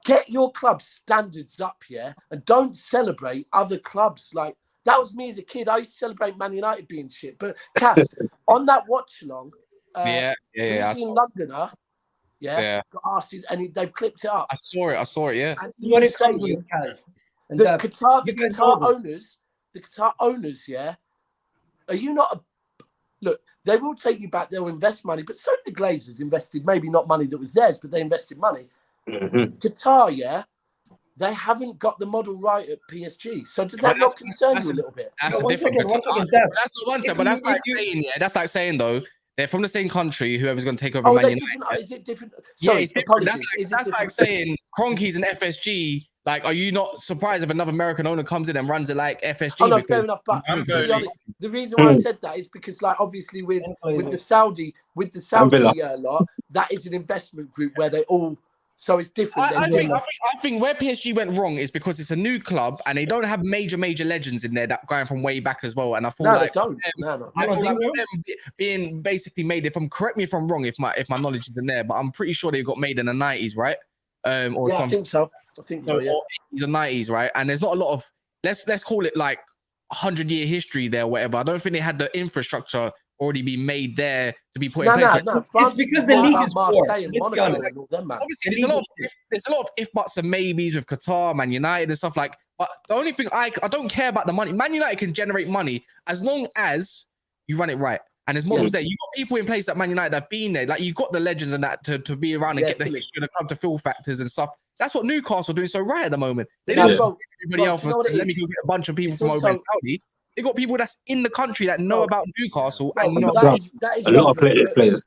Get your club standards up, yeah, and don't celebrate other clubs. Like that was me as a kid. I used to celebrate Man United being shit. But Cass, on that watch along, Parisian Londoner, got asked, and they've clipped it up. I saw it. Yeah. And he was saying the Qatar owners, yeah. Are you not look? They will take you back. They'll invest money, but so the Glazers invested maybe not money that was theirs, but they invested money. Mm-hmm. Qatar, yeah, they haven't got the model right at PSG. So does that not concern you a little bit? That's one different. second, But that's like saying, that's like saying though, they're from the same country. Whoever's going to take over Oh, Man they're United. different. Is it different? Sorry, it's different. apologies. That's like saying Kroenke's an FSG. Like, are you not surprised if another American owner comes in and runs it like FSG? Oh no, fair enough. But to be honest, the reason why I said that is because, like, obviously with the Saudi lot, that is an investment group where they all. So it's different. I think where PSG went wrong is because it's a new club and they don't have major legends in there that going from way back as well. And I feel they don't. I feel like them being basically made. Correct me if I'm wrong, if my knowledge isn't there, but I'm pretty sure they got made in the 90s, right? I think so. Yeah. Or 80s or 90s, right? And there's not a lot of let's call it like 100-year history there, or whatever. I don't think they had the infrastructure already be made there to be put in place. No. It's because the league is poor. Obviously, there's a lot of if buts and maybes with Qatar, Man United, and stuff like. But the only thing I don't care about the money. Man United can generate money as long as you run it right. And there's models there. You got people in place at Man United that have been there. Like you got the legends and that to be around and get the history of the club to fill factors and stuff. That's what Newcastle are doing so right at the moment. They don't everybody else. Let me go get a bunch of people from over in Saudi. They got people that's in the country that know about Newcastle and know that is a lot of players.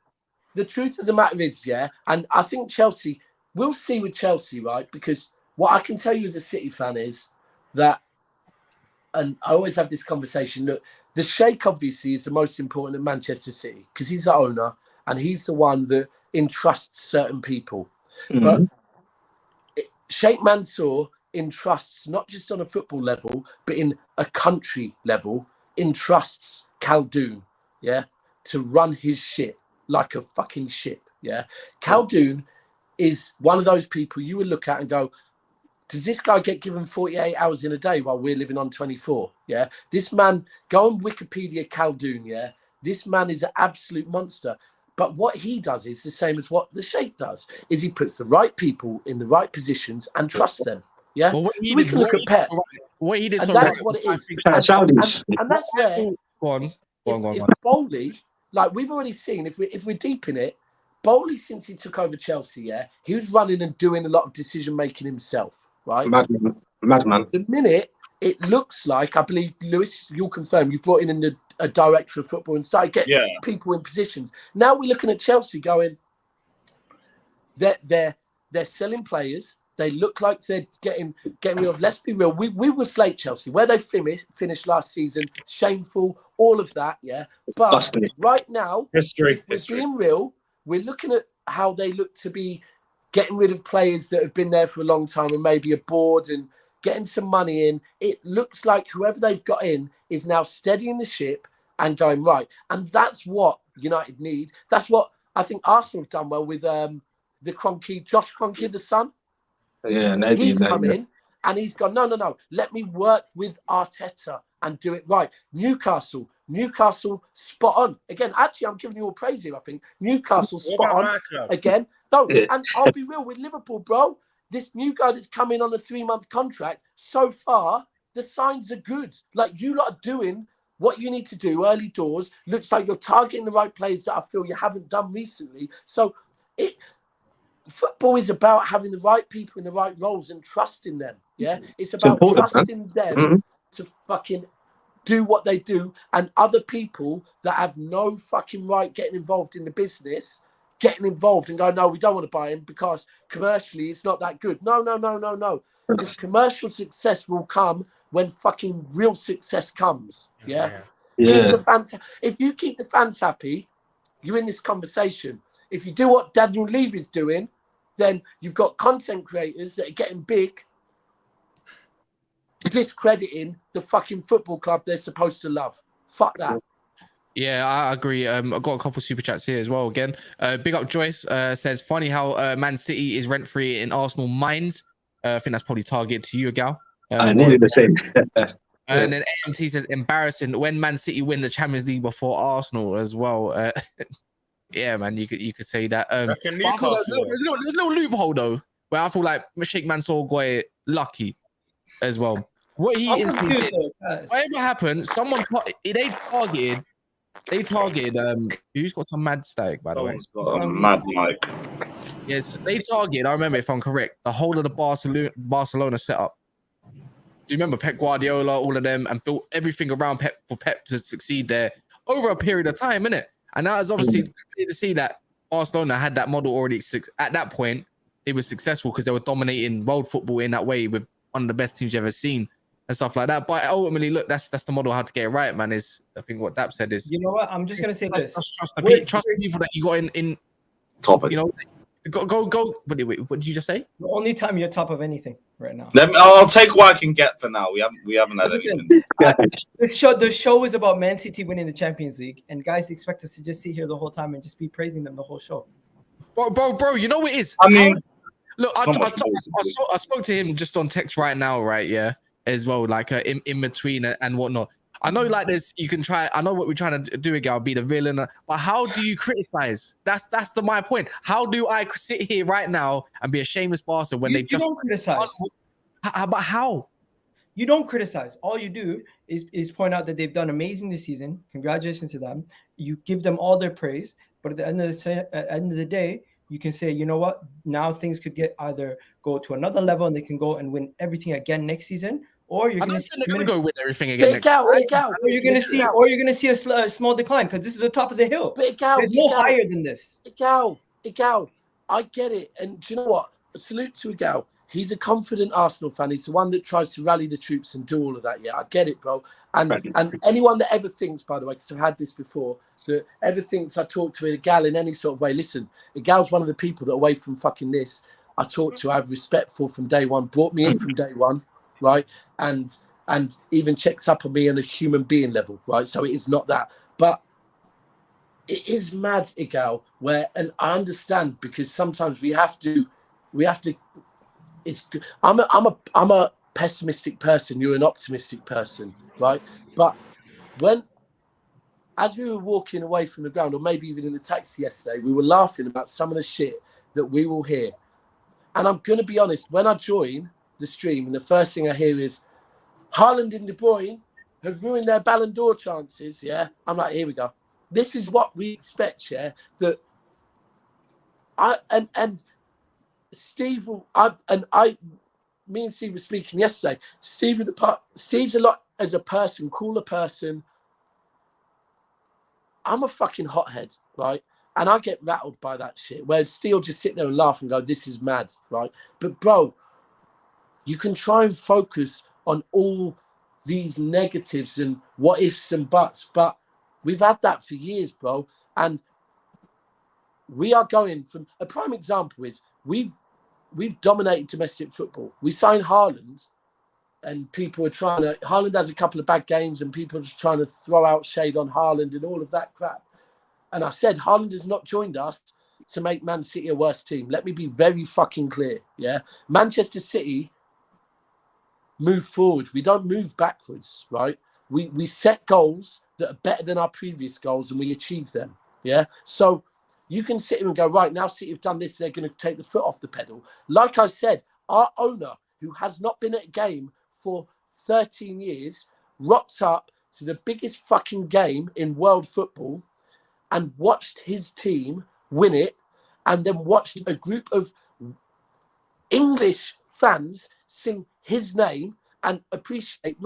The truth of the matter is, and I think Chelsea, we'll see with Chelsea, right? Because what I can tell you as a City fan is that, and I always have this conversation, look, the Sheikh obviously is the most important at Manchester City because he's the owner and he's the one that entrusts certain people. Mm-hmm. But Sheikh Mansour entrusts, not just on a football level, but in a country level, entrusts Khaldoon, to run his shit like a fucking ship, Khaldoon is one of those people you would look at and go, does this guy get given 48 hours in a day while we're living on 24? This man, go on Wikipedia Khaldoon, this man is an absolute monster. But what he does is the same as what the Sheikh does, is he puts the right people in the right positions and trusts them. Well, we can look at Pep. What he did, and that's what it is. And that's where if Bowley, like we've already seen, if we're deep in it, Bowley, since he took over Chelsea, he was running and doing a lot of decision making himself, right? Madman. The minute it looks like, I believe, Lewis, you'll confirm, you've brought in a director of football and started getting people in positions. Now we're looking at Chelsea going, they're selling players. They look like they're getting rid of. Let's be real. We will slate Chelsea where they finished last season. Shameful, all of that. But right now, if we're being real, we're looking at how they look to be getting rid of players that have been there for a long time and maybe are bored and getting some money in. It looks like whoever they've got in is now steadying the ship and going right. And that's what United need. That's what I think Arsenal have done well with the Kroenke, Josh Kroenke, the son. He's come in and he's gone, no. Let me work with Arteta and do it right. Newcastle, spot on. Again, actually, I'm giving you all praise here, I think. Newcastle, spot on. Again. No, and I'll be real with Liverpool, bro. This new guy that's coming on a 3-month contract, so far, the signs are good. Like, you lot are doing what you need to do early doors looks like you're targeting the right players that I feel you haven't done recently. So football is about having the right people in the right roles and trusting them. Yeah, it's about trusting them to fucking do what they do, and other people that have no fucking right getting involved in the business getting involved and go, no, we don't want to buy him because commercially it's not that good. No. Because commercial success will come when fucking real success comes. Yeah. Keep the fans. If you keep the fans happy, you're in this conversation. If you do what Daniel Levy's doing, then you've got content creators that are getting big, discrediting the fucking football club they're supposed to love. Fuck that. Yeah, I agree. I've got a couple super chats here as well. Again, big up Joyce says, funny how Man City is rent free in Arsenal minds. I think that's probably targeted to you, Egal. I needed the same. And then AMT says, embarrassing when Man City win the Champions League before Arsenal as well. Yeah, man, you could say that. But I feel like there's a little loophole though, where I feel like Sheikh Mansour got lucky as well. What he is, whatever happened, someone they targeted who's got some mad static, by the way. Got a mad mic. Yes, they targeted, I remember if I'm correct, the whole of the Barcelona setup. Do you remember Pep Guardiola, all of them, and built everything around Pep for Pep to succeed there over a period of time, innit? And that is obviously clear to see that Barcelona had that model already. At that point, it was successful because they were dominating world football in that way with one of the best teams you've ever seen and stuff like that. But ultimately, look, that's the model how to get it right, man. Is I think what Daps said is, you know what? I'm just gonna say this: trust the people that you got in topic. You know, go. What did you just say? The only time you're top of anything right now. I'll take what I can get for now. We haven't had anything. The show is about Man City winning the Champions League, and guys expect us to just sit here the whole time and just be praising them the whole show. Bro, you know what it is? I mean, look, I spoke to him just on text right now, right? Yeah, as well, like in between and whatnot. I know, like this, you can try. I know what we're trying to do, Egal, be the villain. But how do you criticize? That's my point. How do I sit here right now and be a shameless bastard when they just don't criticize? But how? You don't criticize. All you do is point out that they've done amazing this season. Congratulations to them. You give them all their praise. But at the end of the day, you can say, you know what? Now things could either go to another level and they can go and win everything again next season. Or you're going to go with everything again next season. Or you're going to see a small decline because this is the top of the hill. But There's no higher than this. Egal, I get it. And do you know what? A salute to Egal. He's a confident Arsenal fan. He's the one that tries to rally the troops and do all of that. Yeah, I get it, bro. And anyone that ever thinks, by the way, because I've had this before, that ever thinks I talk to Egal in any sort of way. Listen, Egal's one of the people that away from fucking this, I talk to, I have respect for from day one, brought me in from day one, right? And even checks up on me on a human being level, right? So it is not that. But it is mad, Egal, and I understand because sometimes we have to I'm a pessimistic person. You're an optimistic person, right? But as we were walking away from the ground, or maybe even in the taxi yesterday, we were laughing about some of the shit that we will hear. And I'm going to be honest, when I join the stream and the first thing I hear is Haaland and De Bruyne have ruined their Balon d'Or chances, yeah? I'm like, here we go. This is what we expect, yeah? Steve, me and Steve were speaking yesterday. Steve's a lot as a person, cooler person. I'm a fucking hothead, right? And I get rattled by that shit. Whereas Steve just sit there and laugh and go, this is mad, right? But bro, you can try and focus on all these negatives and what ifs and buts, but we've had that for years, bro. And we are going from a prime example is we've dominated domestic football. We signed Haaland and people are trying to, Haaland has a couple of bad games and people are just trying to throw out shade on Haaland and all of that crap. And I said, Haaland has not joined us to make Man City a worse team. Let me be very fucking clear. Yeah. Manchester City move forward. We don't move backwards, right? We set goals that are better than our previous goals and we achieve them. Yeah. So you can sit here and go, right, now City have done this, they're going to take the foot off the pedal. Like I said, our owner, who has not been at a game for 13 years, rocks up to the biggest fucking game in world football and watched his team win it, and then watched a group of English fans sing his name and appreciate,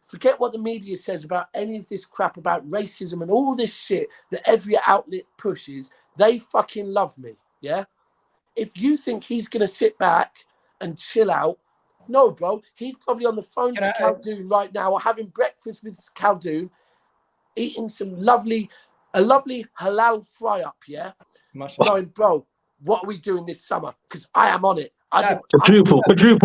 forget what the media says about any of this crap about racism and all this shit that every outlet pushes. They fucking love me, yeah? If you think he's going to sit back and chill out, no, bro. He's probably on the phone to Khaldoon right now, or having breakfast with Khaldoon, eating a lovely halal fry-up, yeah? Going, bro, what are we doing this summer? Because I am on it. Quadruple,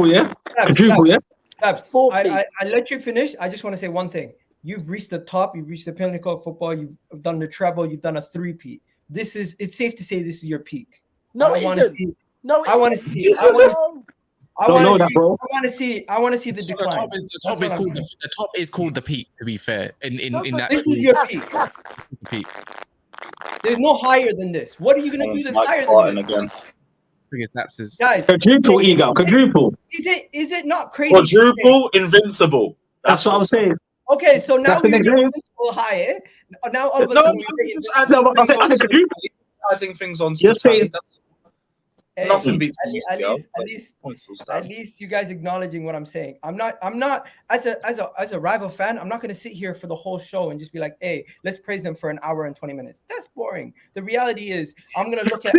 yeah? Quadruple, yeah? Daps, I let you finish. I just want to say one thing. You've reached the top. You've reached the pinnacle of football. You've done the treble. You've done a three-peat. It's safe to say this is your peak. No, it isn't. I want to see. I want to see the decline. The top is called the peak. To be fair, in that. This is your peak. There's no higher than this. What are you going to do that's higher than this? Guys, quadruple, Egal, quadruple. Is it not crazy? Quadruple, invincible. That's what I'm saying. Okay, so now we're invincible higher. Now all of a sudden adding things on to the tally. Nothing beats at least you guys acknowledging what I'm saying. I'm not as a rival fan, I'm not going to sit here for the whole show and just be like, hey, let's praise them for an hour and 20 minutes. That's boring. The reality is I'm going to look at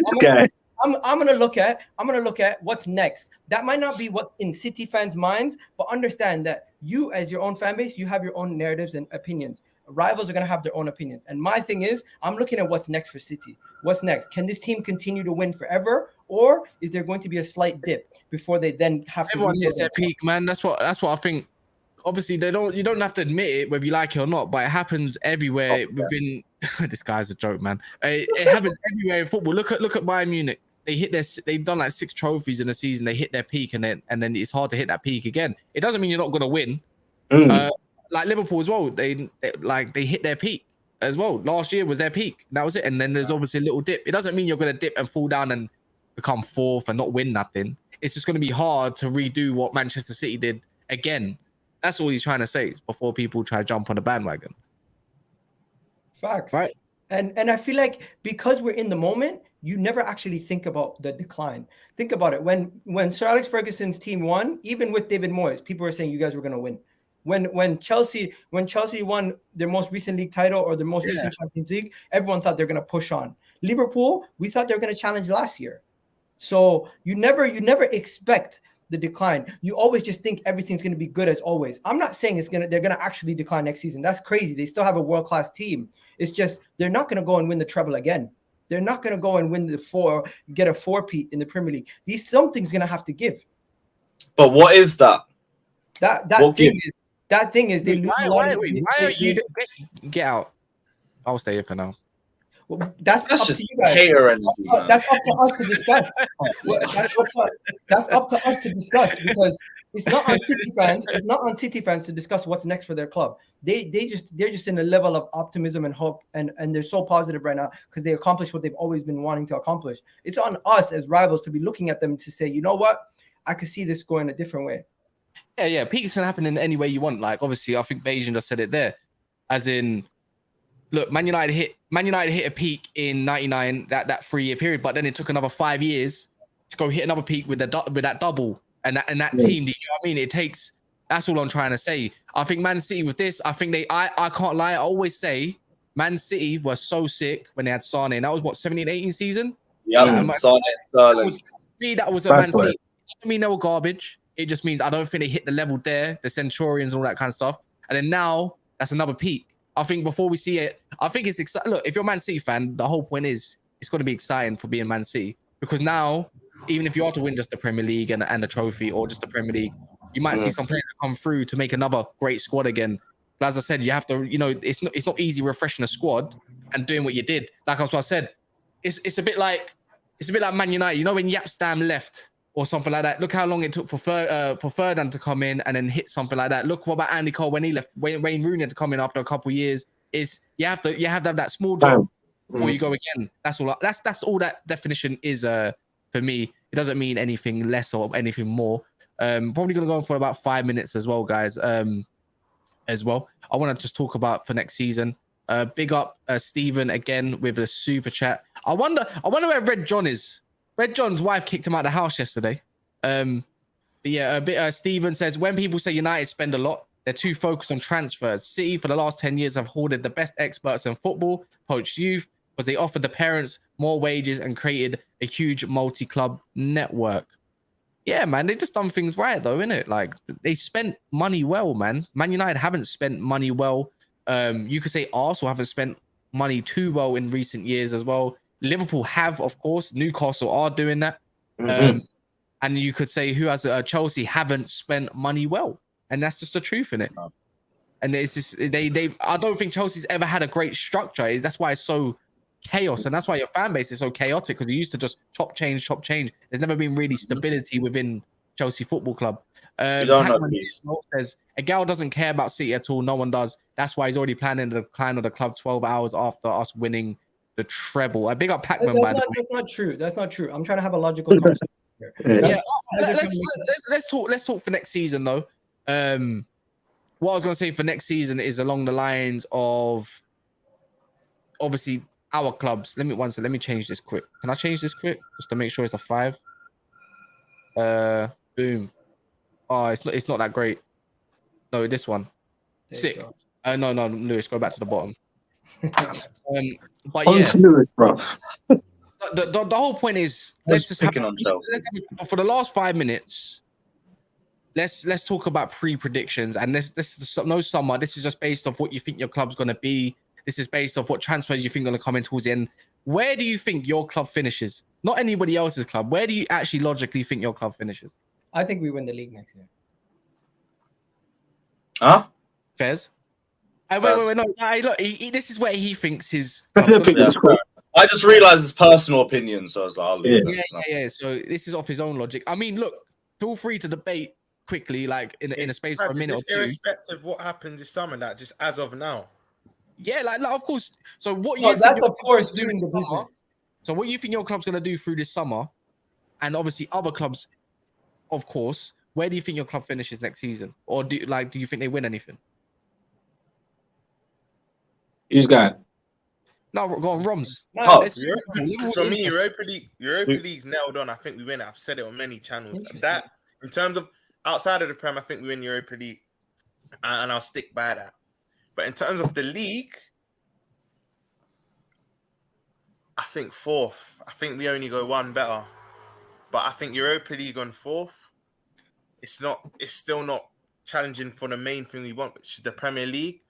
I'm gonna look at what's next. That might not be what's in City fans' minds, but understand that you, as your own fan base, you have your own narratives and opinions. Rivals are gonna have their own opinions. And my thing is, I'm looking at what's next for City. What's next? Can this team continue to win forever, or is there going to be a slight dip before they then have to? Everyone hits their peak, man. That's what I think. Obviously, you don't have to admit it whether you like it or not, but it happens everywhere. Within this guy's a joke, man. It happens everywhere in football. Look at Bayern Munich. They've done like 6 trophies in a season. They hit their peak, and then it's hard to hit that peak again. It doesn't mean you're not going to win. Like Liverpool as well. They hit their peak as well. Last year was their peak. That was it. And then there's obviously a little dip. It doesn't mean you're going to dip and fall down and become 4th and not win nothing. It's just going to be hard to redo what Manchester City did again. That's all he's trying to say before people try to jump on the bandwagon. Facts. Right. And I feel like because we're in the moment, you never actually think about the decline. Think about it. When Sir Alex Ferguson's team won, even with David Moyes, people were saying you guys were going to win. When Chelsea won their most recent league title or their most recent Champions League, everyone thought they're going to push on. Liverpool, we thought they were going to challenge last year. So you never expect the decline. You always just think everything's going to be good as always. I'm not saying they're going to actually decline next season. That's crazy. They still have a world-class team. It's just they're not going to go and win the treble again. They're not going to go and win get a 4-peat in the Premier League. Something's going to have to give. But what is that? That thing is they lose. Why are you get out? I'll stay here for now. Well, that's up just to you guys. hater energy. That's up to us to discuss. That's up to us to discuss because it's not on City fans. It's not on City fans to discuss what's next for their club. They're just in a level of optimism and hope, and they're so positive right now because they accomplished what they've always been wanting to accomplish. It's on us as rivals to be looking at them to say, you know what, I could see this going a different way. Yeah. Peaks can happen in any way you want. Like obviously, I think Bayesian just said it there, as in. Look, Man United hit a peak in '99, that 3-year period, but then it took another 5 years to go hit another peak with that double and that team. You know what I mean? It takes. That's all I'm trying to say. I think Man City with this, I think I can't lie. I always say Man City were so sick when they had Sane. And that was what 17-18 season. Yeah, Sane, Sterling. That was a Man City. It doesn't mean they were garbage. It just means I don't think they hit the level there, the Centurions, all that kind of stuff. And then now that's another peak. I think before we see it, I think it's exciting. Look, if you're a Man City fan, the whole point is it's going to be exciting for being Man City because now, even if you are to win just the Premier League and the trophy or just the Premier League, you might see some players come through to make another great squad again. But as I said, you have to, it's not easy refreshing a squad and doing what you did. Like I said, it's a bit like Man United. You know when Yapstam left or something like that. Look how long it took for Ferdinand to come in and then hit something like that. Look what about Andy Cole when he left. Wayne Rooney had to come in after a couple of years. You have to have that small job before you go again. That's all. That's all that definition is for me. It doesn't mean anything less or anything more. Probably gonna go on for about 5 minutes as well, guys. As well. I want to just talk about for next season. Big up Stephen again with a super chat. I wonder where Red John is. Red John's wife kicked him out of the house yesterday. But yeah, Stephen says, when people say United spend a lot, they're too focused on transfers. City for the last 10 years have hoarded the best experts in football, poached youth, because they offered the parents more wages and created a huge multi-club network. Yeah, man, they just done things right though, innit? Like they spent money well, man. Man United haven't spent money well. You could say Arsenal haven't spent money too well in recent years as well. Liverpool have, of course. Newcastle are doing that. And you could say who has Chelsea haven't spent money well, and that's just the truth in it. And it's just they. I don't think Chelsea's ever had a great structure. That's why it's so chaos, and that's why your fan base is so chaotic, because it used to just chop change. There's never been really stability within Chelsea Football Club. Says Egal doesn't care about City at all. No one does. That's why he's already planning the decline of the club 12 hours after us winning the treble. I big up Pac-Man. That's not true. That's not true. I'm trying to have a logical conversation here. Yeah, let's talk for next season though. What I was going to say for next season is along the lines of obviously our clubs. Let me change this quick. Can I change this quick just to make sure it's a 5? Boom. Oh, it's not that great. No, this one. 6. No, Lewis, go back to the bottom. But yeah, Lewis, bro. The whole point is for the last 5 minutes. Let's talk about pre-predictions, and this is no summer. This is just based off what you think your club's going to be. This is based off what transfers you think are going to come in towards the end. Where do you think your club finishes? Not anybody else's club. Where do you actually logically think your club finishes? I think we win the league next year. Huh? Fez? Wait, no. Look, this is where he thinks his. I just realized it's personal opinion, so I was like, I'll leave that. Yeah. So this is off his own logic. I mean, look, feel free to debate quickly, like in a space of a minute or two. Irrespective of what happens this summer, that just as of now. Yeah, like of course. So what you that's of course doing the business. So what you think your club's gonna do through this summer, and obviously other clubs, of course. Where do you think your club finishes next season, or do you think they win anything? Who's got? No, go on, Roms. For me, Europa League's nailed on. I think we win it. I've said it on many channels. That in terms of outside of the Prem, I think we win Europa League, and I'll stick by that. But in terms of the league, I think 4th. I think we only go one better. But I think Europa League on 4th, it's still not challenging for the main thing we want, which is the Premier League.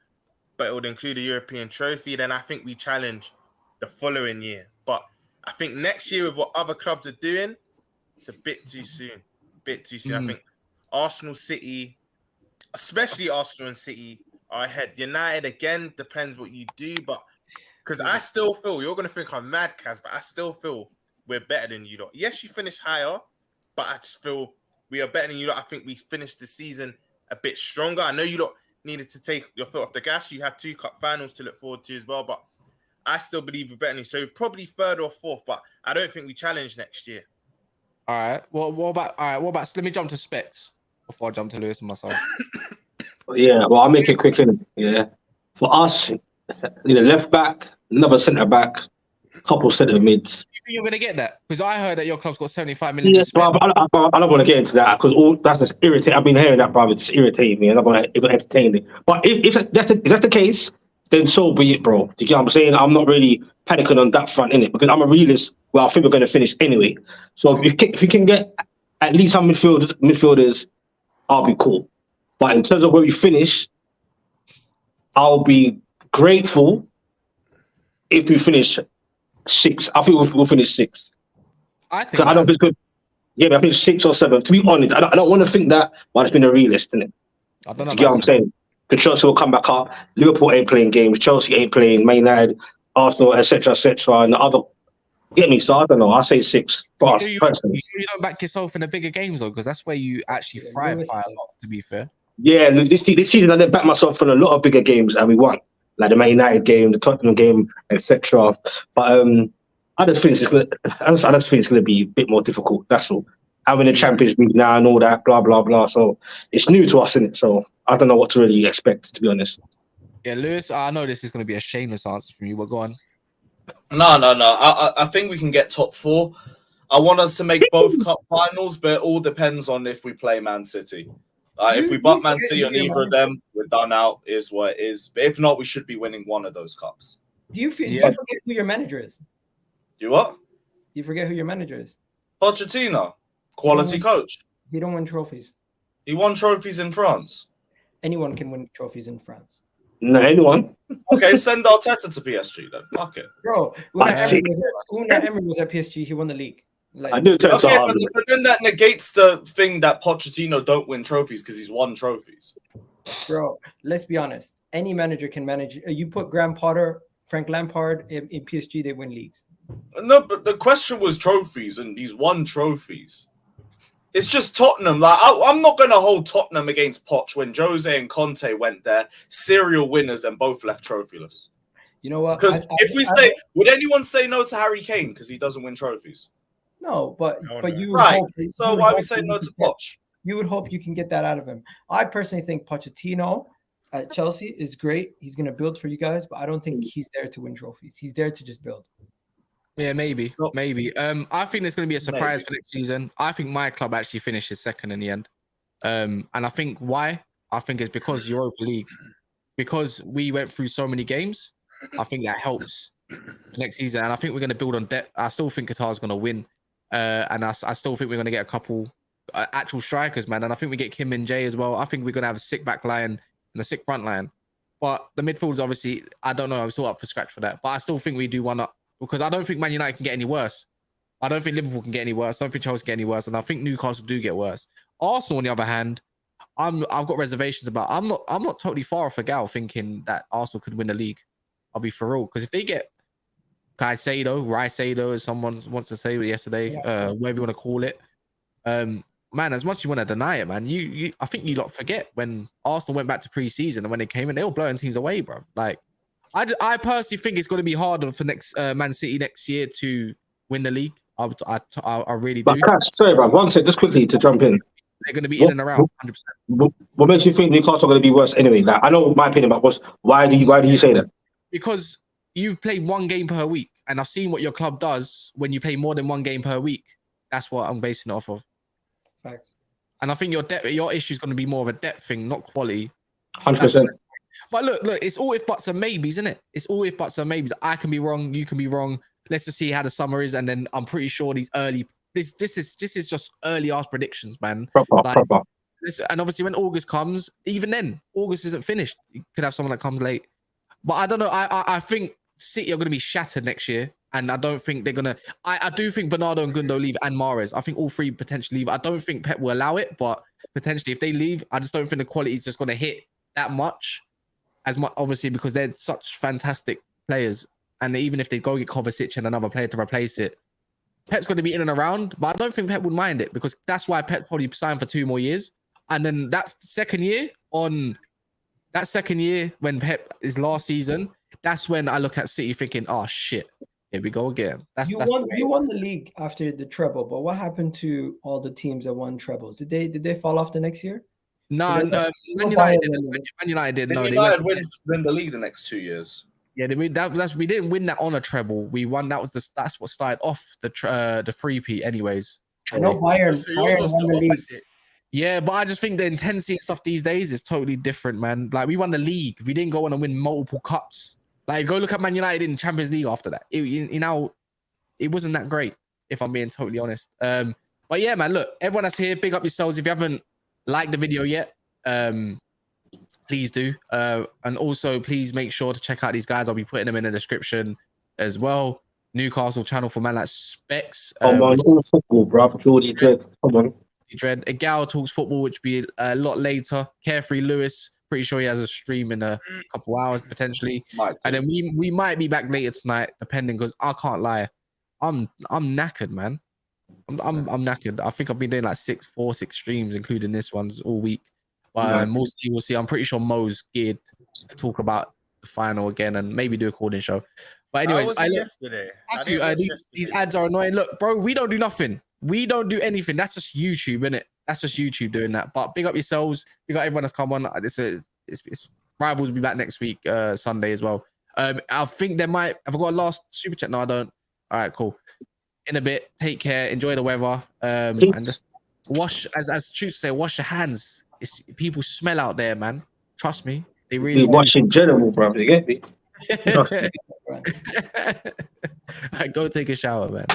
But it would include a European trophy. Then I think we challenge the following year. But I think next year with what other clubs are doing, it's a bit too soon. I think Arsenal, City, especially Arsenal and City, are ahead. United, again, depends what you do. But because I still feel, you're going to think I'm mad, Kaz, but I still feel we're better than you lot. Yes, you finished higher, but I just feel we are better than you lot. I think we finished the season a bit stronger. I know you lot needed to take your foot off the gas. You had 2 cup finals to look forward to as well, but I still believe we're better than you. So probably 3rd or 4th, but I don't think we challenge next year. All right. Well, what about let me jump to specs before I jump to Lewis and myself. Yeah, well, I'll make it quick. Yeah, for us, left back, another centre back, couple centre mids. You think you're gonna get that? Because I heard that your club's got 75 million. Yeah, I don't want to get into that because all that's just irritating. I've been hearing that, brother. It's irritating me, and I'm not going to entertain it. But if that's the case, then so be it, bro. Do you get what I'm saying? I'm not really panicking on that front, innit? Because I'm a realist. Well, I think we're going to finish anyway. So if you can get at least some midfielders, I'll be cool. But in terms of where we finish, I'll be grateful if we finish 6. I think we'll finish 6. I think. I don't think it's good. Yeah, I think 6 or 7. To be honest, I don't want to think that, but it's been a realist, innit? I don't know. You get what I'm saying? Because Chelsea will come back up. Liverpool ain't playing games. Chelsea ain't playing. Man United, Arsenal, etc., and the other. Get me? So I don't know. I say 6. But you don't back yourself in the bigger games though, because that's where you actually thrive by a lot. To be fair. Yeah, this season I did back myself in a lot of bigger games and we won, like the Man United game, the Tottenham game, etc. But I just think it's going to be a bit more difficult. That's all. I'm in the Champions League now and all that, blah blah blah. So it's new to us, isn't it? So I don't know what to really expect, to be honest. Yeah, Lewis, I know this is going to be a shameless answer from you, but go on. No. I think we can get top 4. I want us to make both cup finals, but it all depends on if we play Man City. If we butt Man City on either of them, we're done out. Is what it is. But if not, we should be winning one of those cups. Do you forget who your manager is? You what? You forget who your manager is? Pochettino, quality coach. He don't win trophies. He won trophies in France. Anyone can win trophies in France. No, anyone. Okay, send Arteta to PSG then. Fuck it. Bro, Unai Emery was at PSG. He won the league. Like, I do turn Okay, to but then that negates the thing that Pochettino don't win trophies because he's won trophies. bro, let's be honest. Any manager can manage. You put Graham Potter, Frank Lampard in PSG, they win leagues. No, but the question was trophies, and he's won trophies. It's just Tottenham. Like I'm not going to hold Tottenham against Poch when Jose and Conte went there, serial winners, and both left trophyless. You know what? Because if we say, would anyone say no to Harry Kane because he doesn't win trophies? No, but you would right. hope, So why are we saying no to Poch? You would hope you can get that out of him. I personally think Pochettino at Chelsea is great. He's going to build for you guys, but I don't think he's there to win trophies. He's there to just build. Yeah, maybe. I think there's going to be a surprise for next season. I think my club actually finishes second in the end. And I think why? I think it's because Europa League. Because we went through so many games, I think that helps next season. And I think we're going to build on depth. I still think Qatar's going to win. And I still think we're going to get a couple actual strikers, man. And I think we get Kim and Jay as well. I think we're going to have a sick back line and a sick front line. But the midfield's obviously, I don't know. I'm still up for scratch for that. But I still think we do one up. Because I don't think Man United can get any worse. I don't think Liverpool can get any worse. I don't think Chelsea can get any worse. And I think Newcastle do get worse. Arsenal, on the other hand, I've got reservations about. I'm not totally far off Egal thinking that Arsenal could win the league. I'll be for real. Because if they get Ricedo, as someone wants to say yesterday, whatever you want to call it, man, as much as you want to deny it, man, I think you lot forget when Arsenal went back to pre-season and when they came in, they were blowing teams away, bro. Like, I personally think it's going to be harder for next Man City next year to win the league. I really do. But sorry, bro. One sec, just quickly to jump in. They're going to be in and around 100%. What makes you think Newcastle are going to be worse anyway? Like, I know my opinion, but why do you say that? Because you've played one game per week, and I've seen what your club does when you play more than one game per week. That's what I'm basing it off of. Facts. And I think your issue is going to be more of a depth thing, not quality. 100%. But look, it's all if buts and maybes, isn't it? It's all if buts and maybes. I can be wrong, you can be wrong. Let's just see how the summer is, and then I'm pretty sure these early. This is just early ass predictions, man. Proper. And obviously, when August comes, even then, August isn't finished. You could have someone that comes late. But I don't know. I think City are going to be shattered next year, and I don't think they're going to. I do think Bernardo and Gundo leave, and Mahrez. I think all three potentially leave. I don't think Pep will allow it, but potentially if they leave, I just don't think the quality is just going to hit that much. As much, obviously, because they're such fantastic players, and even if they go get Kovacic and another player to replace it, Pep's going to be in and around. But I don't think Pep would mind it, because that's why Pep probably signed for 2 more years. And then that second year when Pep is last season, that's when I look at City thinking, "Oh shit, here we go again." You won the league after the treble, but what happened to all the teams that won trebles? Did they fall off the next year? No, Man United did. No, they win the league the next 2 years. Yeah, we didn't win that on a treble. We won. That's what started off the three-peat, anyways. I know Bayern won the league. Yeah, but I just think the intensity and stuff these days is totally different, man. Like, we won the league. We didn't go on and win multiple cups. Like, go look at Man United in Champions League after that. It wasn't that great, if I'm being totally honest. But yeah, man, look, everyone that's here, big up yourselves. If you haven't liked the video yet, please do. And also, please make sure to check out these guys. I'll be putting them in the description as well. Newcastle channel for man like Specs. All football, bro. Geordie Dread. Come on. Dread. Egal talks football, which will be a lot later. Carefree Lewis, pretty sure he has a stream in a couple hours potentially. And then we might be back later tonight, depending, because I can't lie, I'm knackered, man. I'm knackered. I think I've been doing like 6 streams, including this one's all week. But we'll see. I'm pretty sure Mo's geared to talk about the final again and maybe do a call-in show. But anyways, these ads are annoying. Look, bro, we don't do nothing. We don't do anything. That's just YouTube, innit? That's just YouTube doing that. But big up yourselves. Big up everyone that's come on. It's Rivals will be back next week, Sunday as well. I think there might. Have I got a last super chat? No, I don't. All right, cool. In a bit. Take care. Enjoy the weather. And just wash, as Truth say, wash your hands. People smell out there, man. Trust me. They really do. Wash in general, bro. You get me? Go take a shower, man.